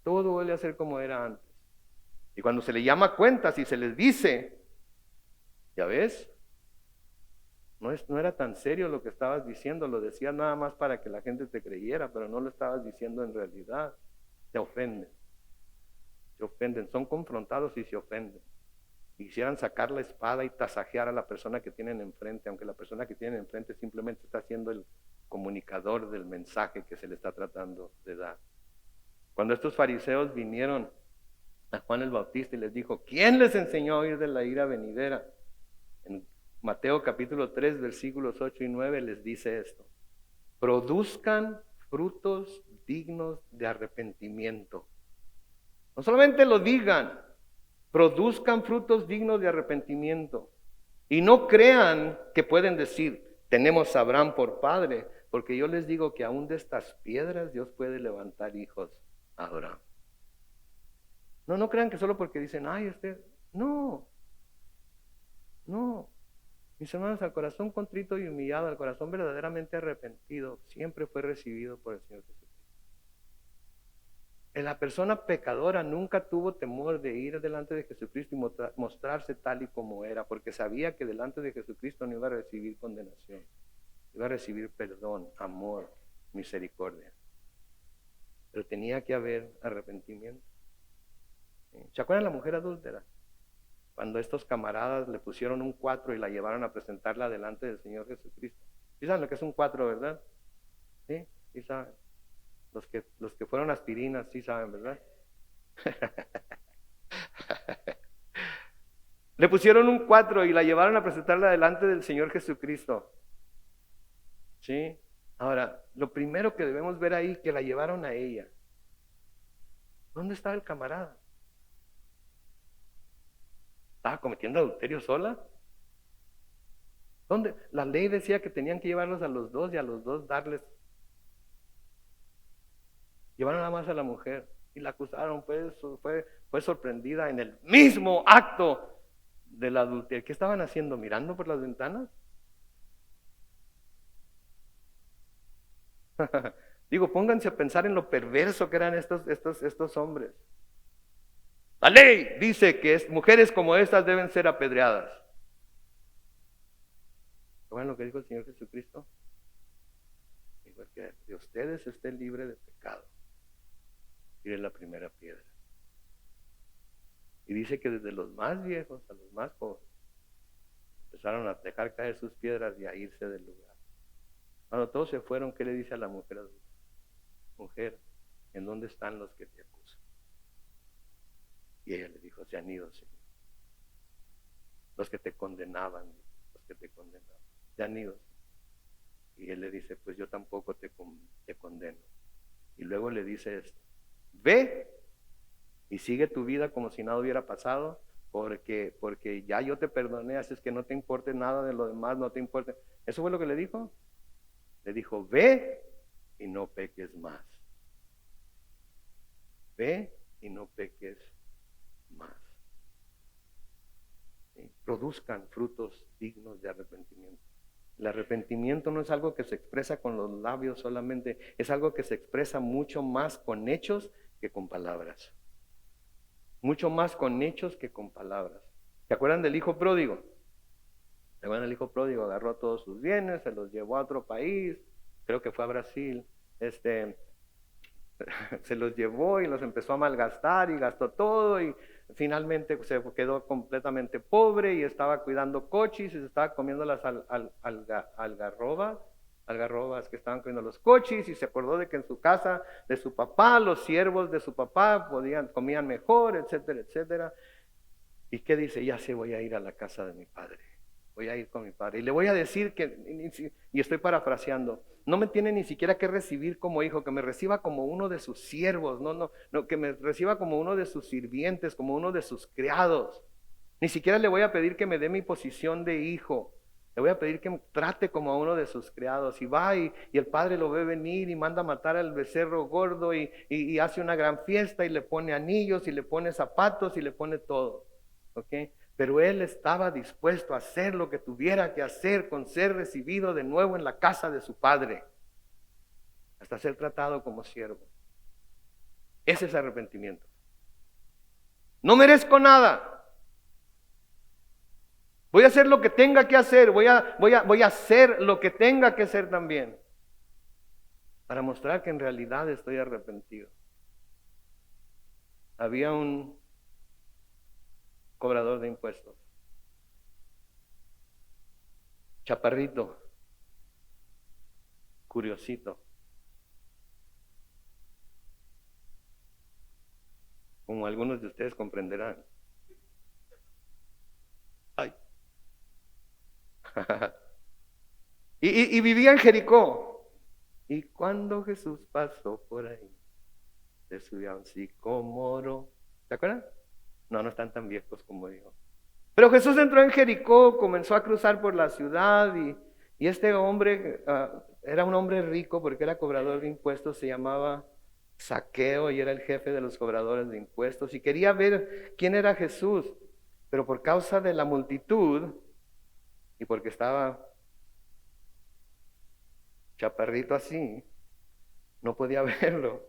Todo vuelve a ser como era antes. Y cuando se le llama a cuentas y se les dice, ya ves, no era tan serio lo que estabas diciendo, lo decías nada más para que la gente te creyera, pero no lo estabas diciendo en realidad. Te ofenden, son confrontados y se ofenden. Quisieran sacar la espada y tasajear a la persona que tienen enfrente, aunque la persona que tienen enfrente simplemente está siendo el comunicador del mensaje que se le está tratando de dar. Cuando estos fariseos vinieron a Juan el Bautista y les dijo, ¿quién les enseñó a oír de la ira venidera? En Mateo capítulo 3, versículos 8 y 9 les dice esto: produzcan frutos dignos de arrepentimiento. No solamente lo digan, produzcan frutos dignos de arrepentimiento. Y no crean que pueden decir, tenemos a Abraham por padre, porque yo les digo que aún de estas piedras Dios puede levantar hijos a Abraham. No crean que solo porque dicen, ay, no. Mis hermanos, al corazón contrito y humillado, al corazón verdaderamente arrepentido, siempre fue recibido por el Señor Jesucristo. La persona pecadora nunca tuvo temor de ir delante de Jesucristo y mostrarse tal y como era, porque sabía que delante de Jesucristo no iba a recibir condenación, iba a recibir perdón, amor, misericordia. Pero tenía que haber arrepentimiento. ¿Se acuerdan de la mujer adúltera? Cuando estos camaradas le pusieron un 4 y la llevaron a presentarla delante del Señor Jesucristo. ¿Sí saben lo que es un 4, verdad? Sí saben. Los que fueron aspirinas sí saben, ¿verdad? Le pusieron un 4 y la llevaron a presentarla delante del Señor Jesucristo. ¿Sí? Ahora, lo primero que debemos ver ahí, que la llevaron a ella. ¿Dónde estaba el camarada? ¿Estaba cometiendo adulterio sola? ¿Dónde? La ley decía que tenían que llevarlos a los dos y a los dos darles. Llevaron nada más a la mujer y la acusaron, pues fue sorprendida en el mismo acto del adulterio. ¿Qué estaban haciendo? ¿Mirando por las ventanas? Digo, pónganse a pensar en lo perverso que eran estos hombres. La ley dice que mujeres como estas deben ser apedreadas. ¿Saben lo que dijo el Señor Jesucristo? Dijo, que de ustedes esté libre de pecado. Tire la primera piedra. Y dice que desde los más viejos a los más jóvenes empezaron a dejar caer sus piedras y a irse del lugar. Cuando todos se fueron, ¿qué le dice a la mujer adulta? Mujer, ¿en dónde están los que te acusan? Y ella le dijo, se han ido, Señor. Los que te condenaban, se han ido. Y él le dice, pues yo tampoco te condeno. Y luego le dice esto: ve y sigue tu vida como si nada hubiera pasado, porque ya yo te perdoné, así es que no te importe nada de lo demás, no te importe. ¿Eso fue lo que le dijo? Le dijo, ve y no peques más. Ve y no peques más. ¿Sí? Produzcan frutos dignos de arrepentimiento. El arrepentimiento no es algo que se expresa con los labios solamente, es algo que se expresa mucho más con hechos que con palabras. Mucho más con hechos que con palabras. ¿Se acuerdan del hijo pródigo? ¿Se acuerdan del hijo pródigo? Agarró todos sus bienes, se los llevó a otro país, creo que fue a Brasil, se los llevó y los empezó a malgastar y gastó todo y finalmente se quedó completamente pobre y estaba cuidando coches y se estaba comiendo las algarrobas que estaban comiendo los coches, y se acordó de que en su casa de su papá, los siervos de su papá comían mejor, etcétera, etcétera. ¿Y qué dice? Ya sé, voy a ir a la casa de mi padre. Voy a ir con mi padre y le voy a decir que, y estoy parafraseando, no me tiene ni siquiera que recibir como hijo, que me reciba como uno de sus siervos, no, que me reciba como uno de sus sirvientes, como uno de sus criados. Ni siquiera le voy a pedir que me dé mi posición de hijo, le voy a pedir que me trate como a uno de sus criados. Y va y el padre lo ve venir y manda a matar al becerro gordo y hace una gran fiesta y le pone anillos y le pone zapatos y le pone todo, ¿ok? Pero él estaba dispuesto a hacer lo que tuviera que hacer con ser recibido de nuevo en la casa de su padre, hasta ser tratado como siervo. Ese es arrepentimiento. No merezco nada. Voy a hacer lo que tenga que hacer. Voy a hacer lo que tenga que hacer también. Para mostrar que en realidad estoy arrepentido. Había un cobrador de impuestos. Chaparrito. Curiosito. Como algunos de ustedes comprenderán. Ay. y vivía en Jericó. Y cuando Jesús pasó por ahí, se subió a un sicómoro. ¿Se acuerdan? No, no están tan viejos como yo. Pero Jesús entró en Jericó, comenzó a cruzar por la ciudad y este hombre era un hombre rico porque era cobrador de impuestos, se llamaba Zaqueo y era el jefe de los cobradores de impuestos y quería ver quién era Jesús, pero por causa de la multitud y porque estaba chaparrito así, no podía verlo.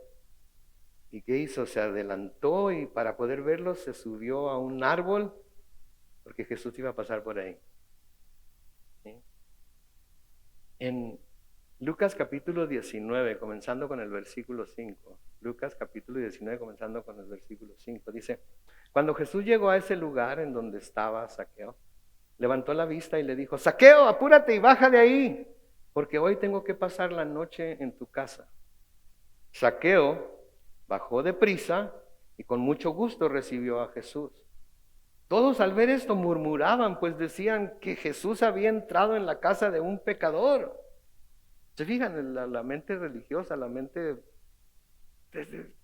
¿Y qué hizo? Se adelantó y para poder verlo se subió a un árbol porque Jesús iba a pasar por ahí. ¿Sí? En Lucas capítulo 19, comenzando con el versículo 5. Lucas capítulo 19, comenzando con el versículo 5. Dice, cuando Jesús llegó a ese lugar en donde estaba Zaqueo, levantó la vista y le dijo, Zaqueo, apúrate y baja de ahí, porque hoy tengo que pasar la noche en tu casa. Zaqueo bajó deprisa y con mucho gusto recibió a Jesús. Todos al ver esto murmuraban, pues decían que Jesús había entrado en la casa de un pecador. ¿Se fijan en la mente religiosa, la mente...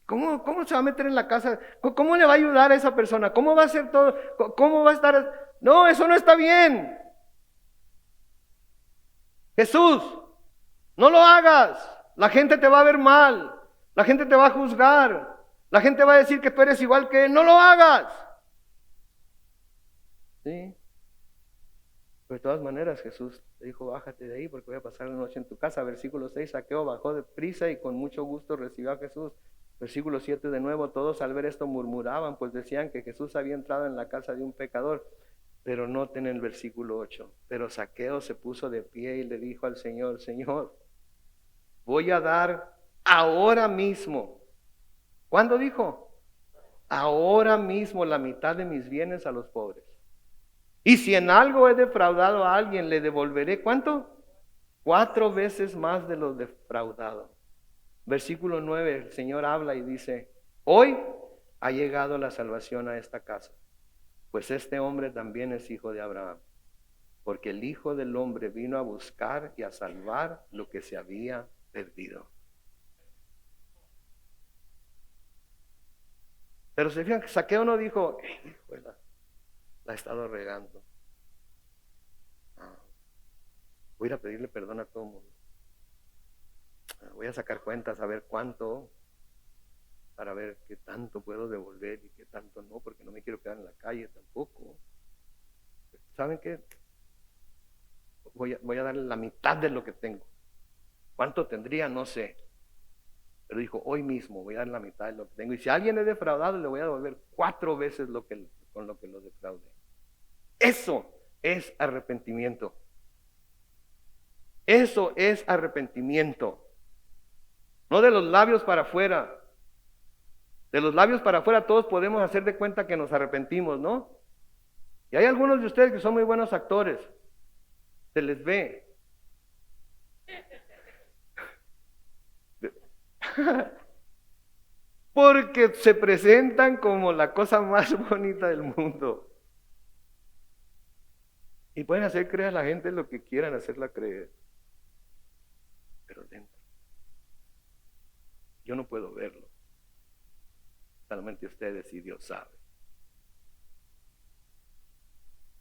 ¿Cómo se va a meter en la casa? ¿Cómo le va a ayudar a esa persona? ¿Cómo va a hacer todo? ¿Cómo va a estar? No, eso no está bien. Jesús, no lo hagas. La gente te va a ver mal. La gente te va a juzgar. La gente va a decir que tú eres igual que él. No lo hagas. ¿Sí? Pero de todas maneras Jesús dijo, bájate de ahí porque voy a pasar la noche en tu casa. Versículo 6, Zaqueo bajó de prisa y con mucho gusto recibió a Jesús. Versículo 7 de nuevo, todos al ver esto murmuraban, pues decían que Jesús había entrado en la casa de un pecador. Pero noten el versículo 8, pero Zaqueo se puso de pie y le dijo al Señor, Señor, voy a dar ahora mismo. ¿Cuándo dijo? Ahora mismo la mitad de mis bienes a los pobres. Y si en algo he defraudado a alguien, le devolveré, ¿cuánto? 4 veces más de lo defraudado. Versículo 9, el Señor habla y dice, hoy ha llegado la salvación a esta casa, pues este hombre también es hijo de Abraham, porque el Hijo del Hombre vino a buscar y a salvar lo que se había perdido. Pero se fijan que Zaqueo no dijo, la he estado regando. Voy a ir a pedirle perdón a todo el mundo. Voy a sacar cuentas a ver cuánto, para ver qué tanto puedo devolver y qué tanto no, porque no me quiero quedar en la calle tampoco. ¿Saben qué? Voy a darle la mitad de lo que tengo. ¿Cuánto tendría? No sé. Pero dijo, hoy mismo voy a dar la mitad de lo que tengo. Y si alguien es defraudado, le voy a devolver 4 veces con lo que lo defraudé. Eso es arrepentimiento. Eso es arrepentimiento. No de los labios para afuera. De los labios para afuera todos podemos hacer de cuenta que nos arrepentimos, ¿no? Y hay algunos de ustedes que son muy buenos actores. Se les ve. Porque se presentan como la cosa más bonita del mundo. Y pueden hacer creer a la gente lo que quieran hacerla creer. Pero dentro. Yo no puedo verlo. Solamente ustedes y Dios saben.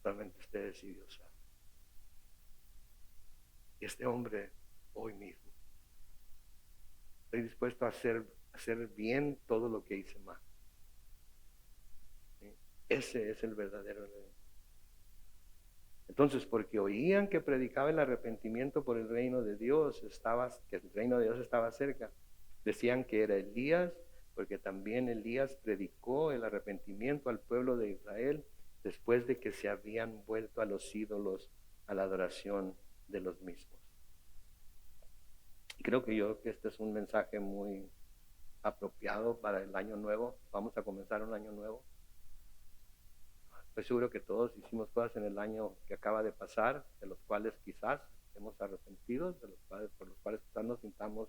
Solamente ustedes y Dios saben. Y este hombre, hoy mismo, estoy dispuesto a hacer bien todo lo que hice mal. ¿Sí? Ese es el verdadero reino. Entonces, porque oían que predicaba el arrepentimiento por el reino de Dios, que el reino de Dios estaba cerca, decían que era Elías, porque también Elías predicó el arrepentimiento al pueblo de Israel después de que se habían vuelto a los ídolos, a la adoración de los mismos. Y creo que este es un mensaje muy apropiado para el año nuevo. Vamos a comenzar un año nuevo. Estoy seguro que todos hicimos cosas en el año que acaba de pasar, de los cuales quizás hemos arrepentido, por los cuales quizás nos sintamos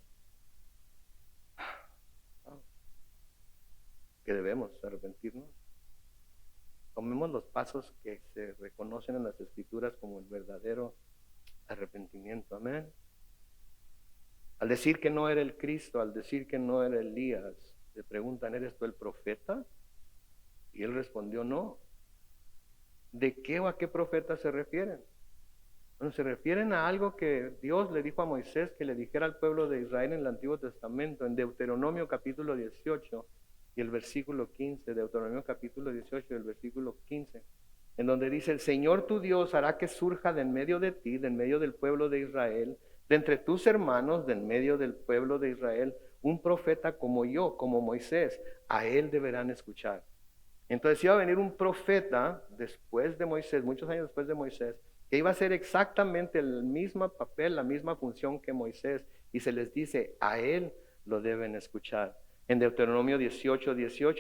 que debemos arrepentirnos. Tomemos los pasos que se reconocen en las Escrituras como el verdadero arrepentimiento. Amén. Al decir que no era el Cristo, al decir que no era Elías, le preguntan, ¿eres tú el profeta? Y él respondió, no. ¿De qué o a qué profeta se refieren? Bueno, se refieren a algo que Dios le dijo a Moisés que le dijera al pueblo de Israel en el Antiguo Testamento, en Deuteronomio capítulo 18 y el versículo 15, Deuteronomio capítulo 18 y el versículo 15, en donde dice, el Señor tu Dios hará que surja de en medio de ti, de en medio del pueblo de Israel, de entre tus hermanos, de en medio del pueblo de Israel, un profeta como yo, como Moisés, a él deberán escuchar. Entonces iba a venir un profeta después de Moisés, muchos años después de Moisés, que iba a hacer exactamente el mismo papel, la misma función que Moisés, y se les dice, a él lo deben escuchar. En Deuteronomio 18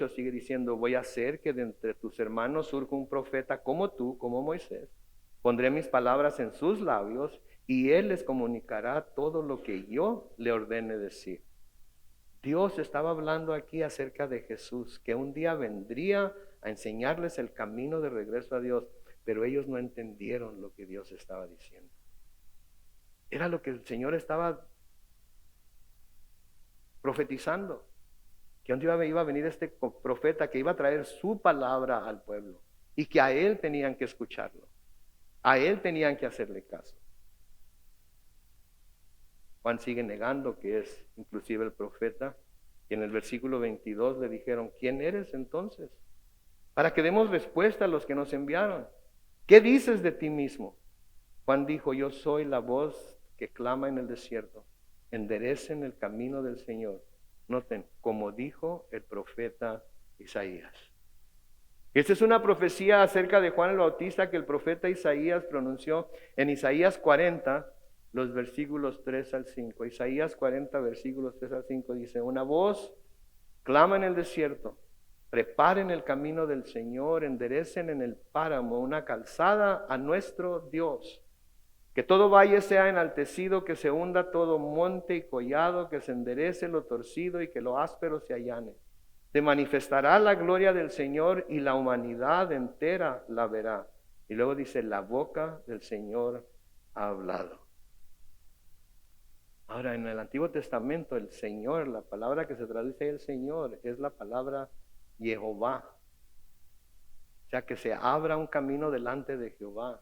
sigue diciendo, voy a hacer que de entre tus hermanos surja un profeta como tú, como Moisés. Pondré mis palabras en sus labios y él les comunicará todo lo que yo le ordene decir. Dios estaba hablando aquí acerca de Jesús, que un día vendría a enseñarles el camino de regreso a Dios, pero ellos no entendieron lo que Dios estaba diciendo. Era lo que el Señor estaba profetizando, que un día iba a venir este profeta que iba a traer su palabra al pueblo y que a él tenían que escucharlo, a él tenían que hacerle caso. Juan sigue negando que es inclusive el profeta, y en el versículo 22 le dijeron, ¿quién eres entonces? Para que demos respuesta a los que nos enviaron. ¿Qué dices de ti mismo? Juan dijo, yo soy la voz que clama en el desierto, enderecen el camino del Señor. Noten, como dijo el profeta Isaías. Esta es una profecía acerca de Juan el Bautista que el profeta Isaías pronunció en Isaías 40, los versículos 3 al 5. Isaías 40, versículos 3 al 5 dice, una voz clama en el desierto, preparen el camino del Señor, enderecen en el páramo una calzada a nuestro Dios. Que todo valle sea enaltecido, que se hunda todo monte y collado, que se enderece lo torcido y que lo áspero se allane. Se manifestará la gloria del Señor y la humanidad entera la verá. Y luego dice, la boca del Señor ha hablado. Ahora, en el Antiguo Testamento, el Señor, la palabra que se traduce el Señor, es la palabra Jehová. O sea, que se abra un camino delante de Jehová.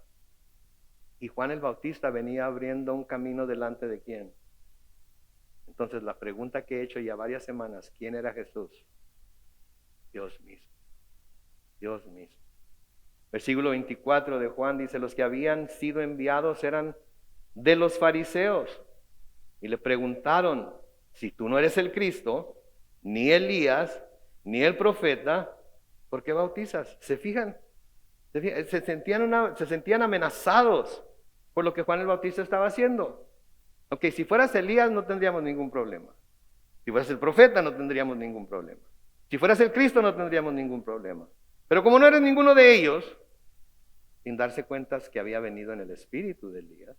Y Juan el Bautista venía abriendo un camino delante de ¿quién? Entonces la pregunta que he hecho ya varias semanas, ¿quién era Jesús? Dios mismo. Dios mismo. Versículo 24 de Juan dice, los que habían sido enviados eran de los fariseos. Y le preguntaron, si tú no eres el Cristo, ni Elías, ni el profeta, ¿por qué bautizas? ¿Se fijan? Se sentían amenazados por lo que Juan el Bautista estaba haciendo. Ok, si fueras Elías no tendríamos ningún problema. Si fueras el profeta no tendríamos ningún problema. Si fueras el Cristo no tendríamos ningún problema. Pero como no eres ninguno de ellos, sin darse cuenta que había venido en el espíritu de Elías,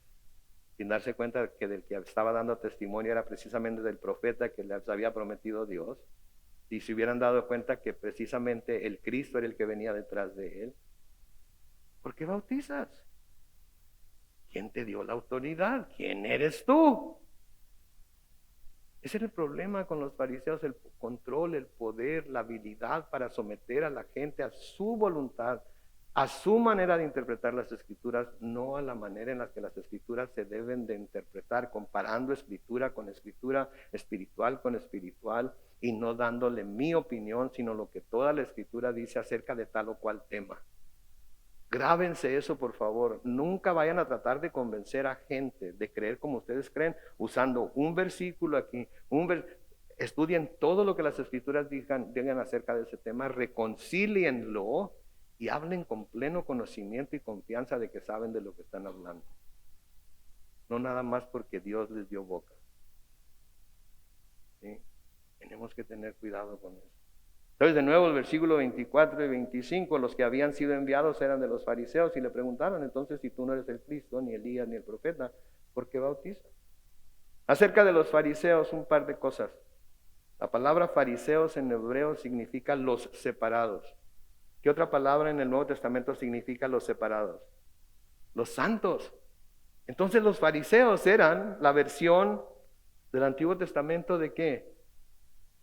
sin darse cuenta que del que estaba dando testimonio era precisamente del profeta que les había prometido Dios, y se hubieran dado cuenta que precisamente el Cristo era el que venía detrás de él, ¿por qué bautizas? ¿Quién te dio la autoridad? ¿Quién eres tú? Ese era el problema con los fariseos, el control, el poder, la habilidad para someter a la gente a su voluntad, a su manera de interpretar las Escrituras, no a la manera en la que las Escrituras se deben de interpretar, comparando Escritura con Escritura, espiritual con espiritual, y no dándole mi opinión, sino lo que toda la Escritura dice acerca de tal o cual tema. Grábense eso, por favor. Nunca vayan a tratar de convencer a gente de creer como ustedes creen, usando un versículo aquí, Estudien todo lo que las escrituras digan acerca de ese tema, reconcílienlo y hablen con pleno conocimiento y confianza de que saben de lo que están hablando. No nada más porque Dios les dio boca. ¿Sí? Tenemos que tener cuidado con eso. Entonces, de nuevo, el versículo 24 y 25, los que habían sido enviados eran de los fariseos y le preguntaron, entonces, si tú no eres el Cristo, ni Elías, ni el profeta, ¿por qué bautizas? Acerca de los fariseos, un par de cosas. La palabra fariseos en hebreo significa los separados. ¿Qué otra palabra en el Nuevo Testamento significa los separados? Los santos. Entonces los fariseos eran la versión del Antiguo Testamento ¿de qué?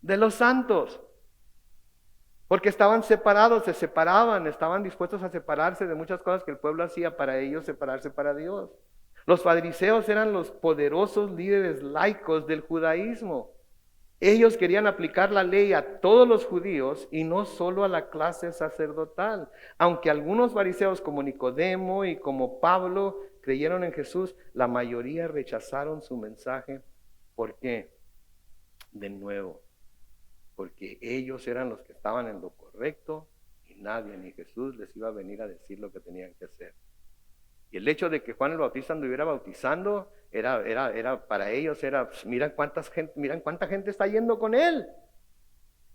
De los santos. Porque estaban separados, se separaban, estaban dispuestos a separarse de muchas cosas que el pueblo hacía para ellos separarse para Dios. Los fariseos eran los poderosos líderes laicos del judaísmo. Ellos querían aplicar la ley a todos los judíos y no solo a la clase sacerdotal. Aunque algunos fariseos como Nicodemo y como Pablo creyeron en Jesús, la mayoría rechazaron su mensaje. ¿Por qué? De nuevo, porque ellos eran los que estaban en lo correcto y nadie, ni Jesús, les iba a venir a decir lo que tenían que hacer. Y el hecho de que Juan el Bautista anduviera bautizando, era para ellos, pues, miran cuánta gente está yendo con él.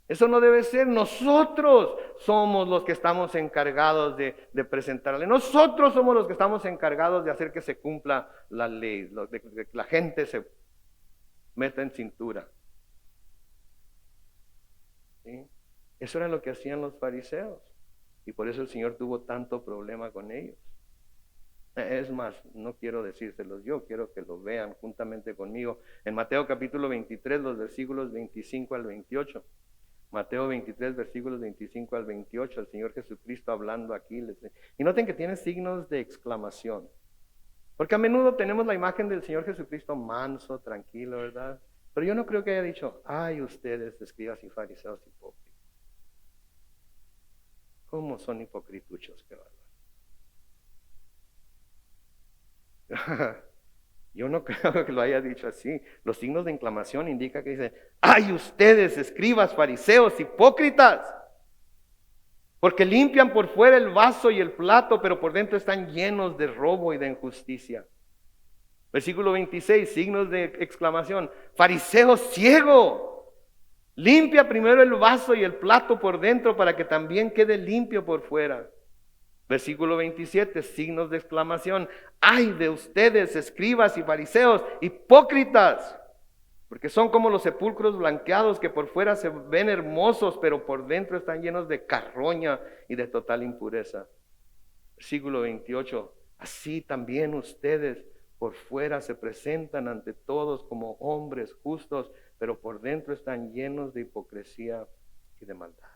Eso no debe ser. Nosotros somos los que estamos encargados de presentarle. Nosotros somos los que estamos encargados de hacer que se cumpla la ley, de que la gente se meta en cintura. ¿Sí? Eso era lo que hacían los fariseos. Y por eso el Señor tuvo tanto problema con ellos. Es más, no quiero decírselos yo, quiero que lo vean juntamente conmigo. En Mateo capítulo 23, los versículos 25 al 28. Mateo 23, versículos 25 al 28, el Señor Jesucristo hablando aquí. Y noten que tiene signos de exclamación. Porque a menudo tenemos la imagen del Señor Jesucristo manso, tranquilo, ¿verdad? Pero yo no creo que haya dicho, ay, ustedes, escribas y fariseos hipócritas. ¿Cómo son hipocrituchos? Qué bárbaro. Yo no creo que lo haya dicho así. Los signos de exclamación indican que dice, ¡ay ustedes, escribas, fariseos, hipócritas! Porque limpian por fuera el vaso y el plato, pero por dentro están llenos de robo y de injusticia. Versículo 26, signos de exclamación, fariseo ciego, limpia primero el vaso y el plato por dentro para que también quede limpio por fuera. Versículo 27, signos de exclamación. ¡Ay de ustedes, escribas y fariseos, hipócritas! Porque son como los sepulcros blanqueados que por fuera se ven hermosos, pero por dentro están llenos de carroña y de total impureza. Versículo 28, así también ustedes por fuera se presentan ante todos como hombres justos, pero por dentro están llenos de hipocresía y de maldad.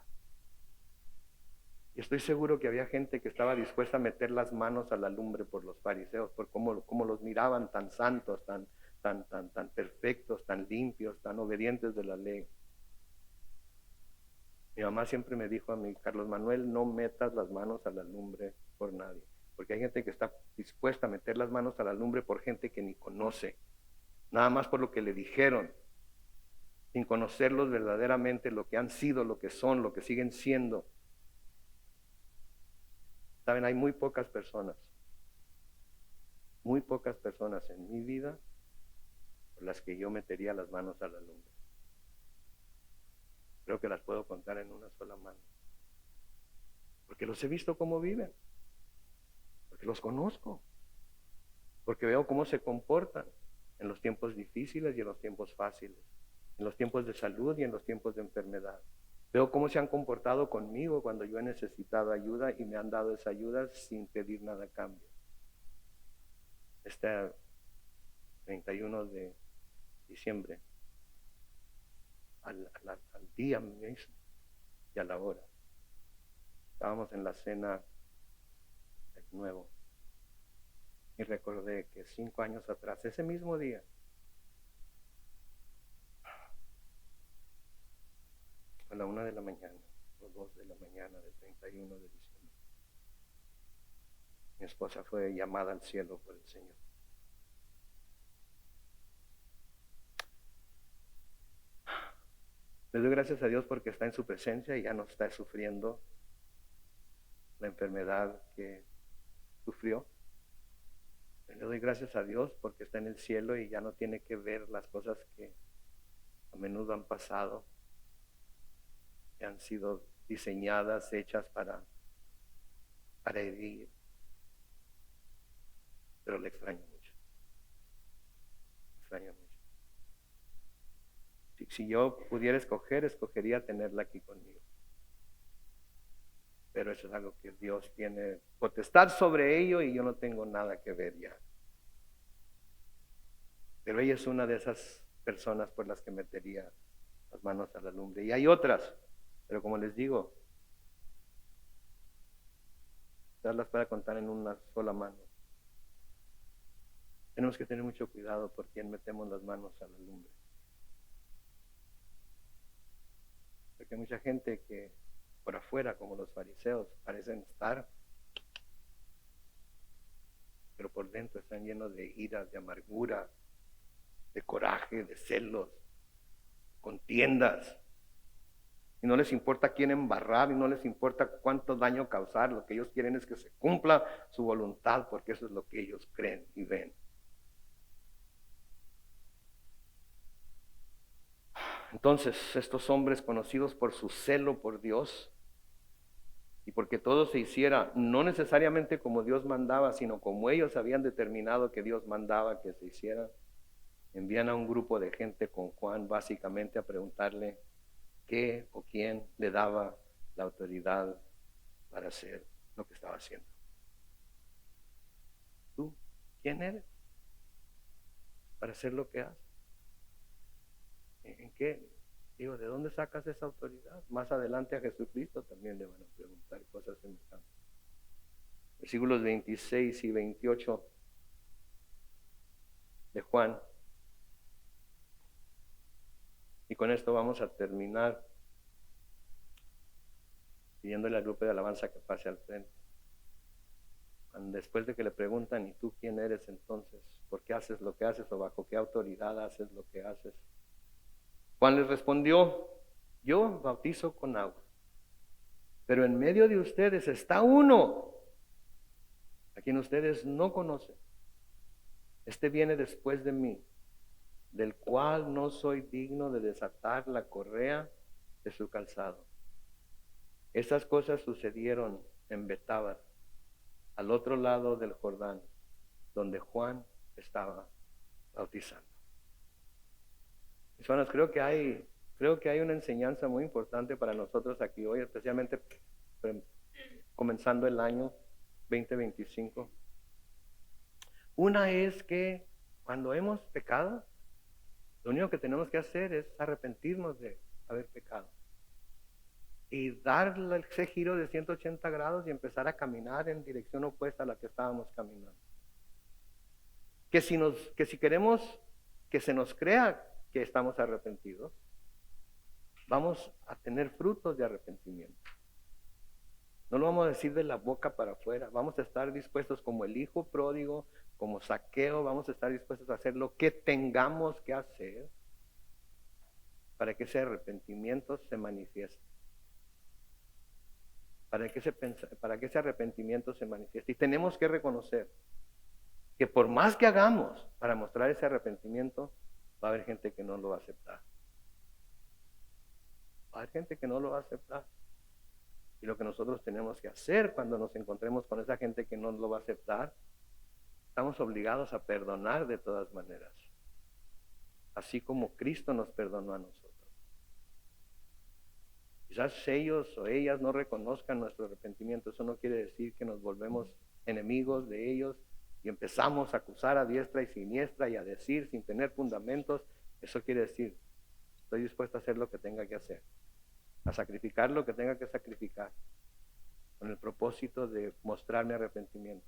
Y estoy seguro que había gente que estaba dispuesta a meter las manos a la lumbre por los fariseos, por cómo los miraban tan santos, tan perfectos, tan limpios, tan obedientes de la ley. Mi mamá siempre me dijo a mí, Carlos Manuel, no metas las manos a la lumbre por nadie. Porque hay gente que está dispuesta a meter las manos a la lumbre por gente que ni conoce. Nada más por lo que le dijeron, sin conocerlos verdaderamente, lo que han sido, lo que son, lo que siguen siendo. Saben, hay muy pocas personas en mi vida por las que yo metería las manos a la lumbre. Creo que las puedo contar en una sola mano. Porque los he visto cómo viven. Porque los conozco. Porque veo cómo se comportan en los tiempos difíciles y en los tiempos fáciles. En los tiempos de salud y en los tiempos de enfermedad. Veo cómo se han comportado conmigo cuando yo he necesitado ayuda y me han dado esa ayuda sin pedir nada a cambio. Este 31 de diciembre, al día mismo y a la hora, estábamos en la cena del nuevo y recordé que 5 años atrás, ese mismo día, a la 1 de la mañana o 2 de la mañana del 31 de diciembre, mi esposa fue llamada al cielo por el Señor. Le doy gracias a Dios porque está en su presencia y ya no está sufriendo la enfermedad que sufrió. Le doy gracias a Dios porque está en el cielo y ya no tiene que ver las cosas que a menudo han pasado, que han sido diseñadas, hechas para herir. Pero le extraño mucho. Le extraño mucho. Si yo pudiera escoger, escogería tenerla aquí conmigo. Pero eso es algo que Dios tiene potestad sobre ello y yo no tengo nada que ver ya. Pero ella es una de esas personas por las que metería las manos a la lumbre. Y hay otras, pero como les digo, ya las puedo contar en una sola mano. Tenemos que tener mucho cuidado por quién metemos las manos a la lumbre. Porque hay mucha gente que por afuera, como los fariseos, parecen estar, pero por dentro están llenos de ira, de amargura, de coraje, de celos, contiendas. Y no les importa quién embarrar y no les importa cuánto daño causar. Lo que ellos quieren es que se cumpla su voluntad porque eso es lo que ellos creen y ven. Entonces, estos hombres conocidos por su celo por Dios y porque todo se hiciera no necesariamente como Dios mandaba, sino como ellos habían determinado que Dios mandaba que se hiciera, envían a un grupo de gente con Juan básicamente a preguntarle qué o quién le daba la autoridad para hacer lo que estaba haciendo. ¿Tú quién eres para hacer lo que haces? ¿En qué? Digo, ¿de dónde sacas esa autoridad? Más adelante a Jesucristo también le van a preguntar cosas semejantes. Versículos 26 y 28 de Juan. Y con esto vamos a terminar pidiéndole al grupo de alabanza que pase al frente. Después de que le preguntan, ¿y tú quién eres entonces? ¿Por qué haces lo que haces o bajo qué autoridad haces lo que haces? Juan les respondió, yo bautizo con agua, pero en medio de ustedes está uno a quien ustedes no conocen. Este viene después de mí, del cual no soy digno de desatar la correa de su calzado. Estas cosas sucedieron en Betábara, al otro lado del Jordán, donde Juan estaba bautizando. Hermanos, creo que hay una enseñanza muy importante para nosotros aquí hoy, especialmente comenzando el año 2025. Una es que cuando hemos pecado, lo único que tenemos que hacer es arrepentirnos de haber pecado y darle ese giro de 180 grados y empezar a caminar en dirección opuesta a la que estábamos caminando. Que si queremos que se nos crea que estamos arrepentidos, vamos a tener frutos de arrepentimiento. No lo vamos a decir de la boca para afuera. Vamos a estar dispuestos como el hijo pródigo, como Zaqueo, vamos a estar dispuestos a hacer lo que tengamos que hacer para que ese arrepentimiento se manifieste. Para que ese arrepentimiento se manifieste. Y tenemos que reconocer que por más que hagamos para mostrar ese arrepentimiento, va a haber gente que no lo va a aceptar. Va a haber gente que no lo va a aceptar. Y lo que nosotros tenemos que hacer cuando nos encontremos con esa gente que no lo va a aceptar, estamos obligados a perdonar de todas maneras, así como Cristo nos perdonó a nosotros. Quizás ellos o ellas no reconozcan nuestro arrepentimiento. Eso no quiere decir que nos volvemos enemigos de ellos y empezamos a acusar a diestra y siniestra y a decir sin tener fundamentos. Eso quiere decir, estoy dispuesto a hacer lo que tenga que hacer, a sacrificar lo que tenga que sacrificar, con el propósito de mostrar mi arrepentimiento.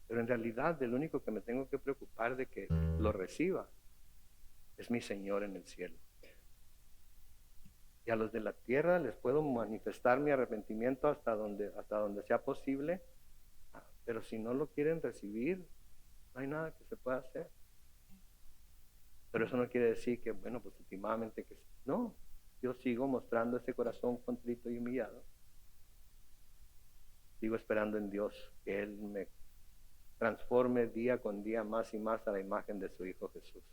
Pero en realidad el único que me tengo que preocupar de que lo reciba es mi Señor en el cielo. Y a los de la tierra les puedo manifestar mi arrepentimiento hasta donde sea posible, pero si no lo quieren recibir, no hay nada que se pueda hacer. Pero eso no quiere decir que, bueno, pues últimamente que no. Yo sigo mostrando ese corazón contrito y humillado. Sigo esperando en Dios que Él me transforme día con día más y más a la imagen de su Hijo Jesús.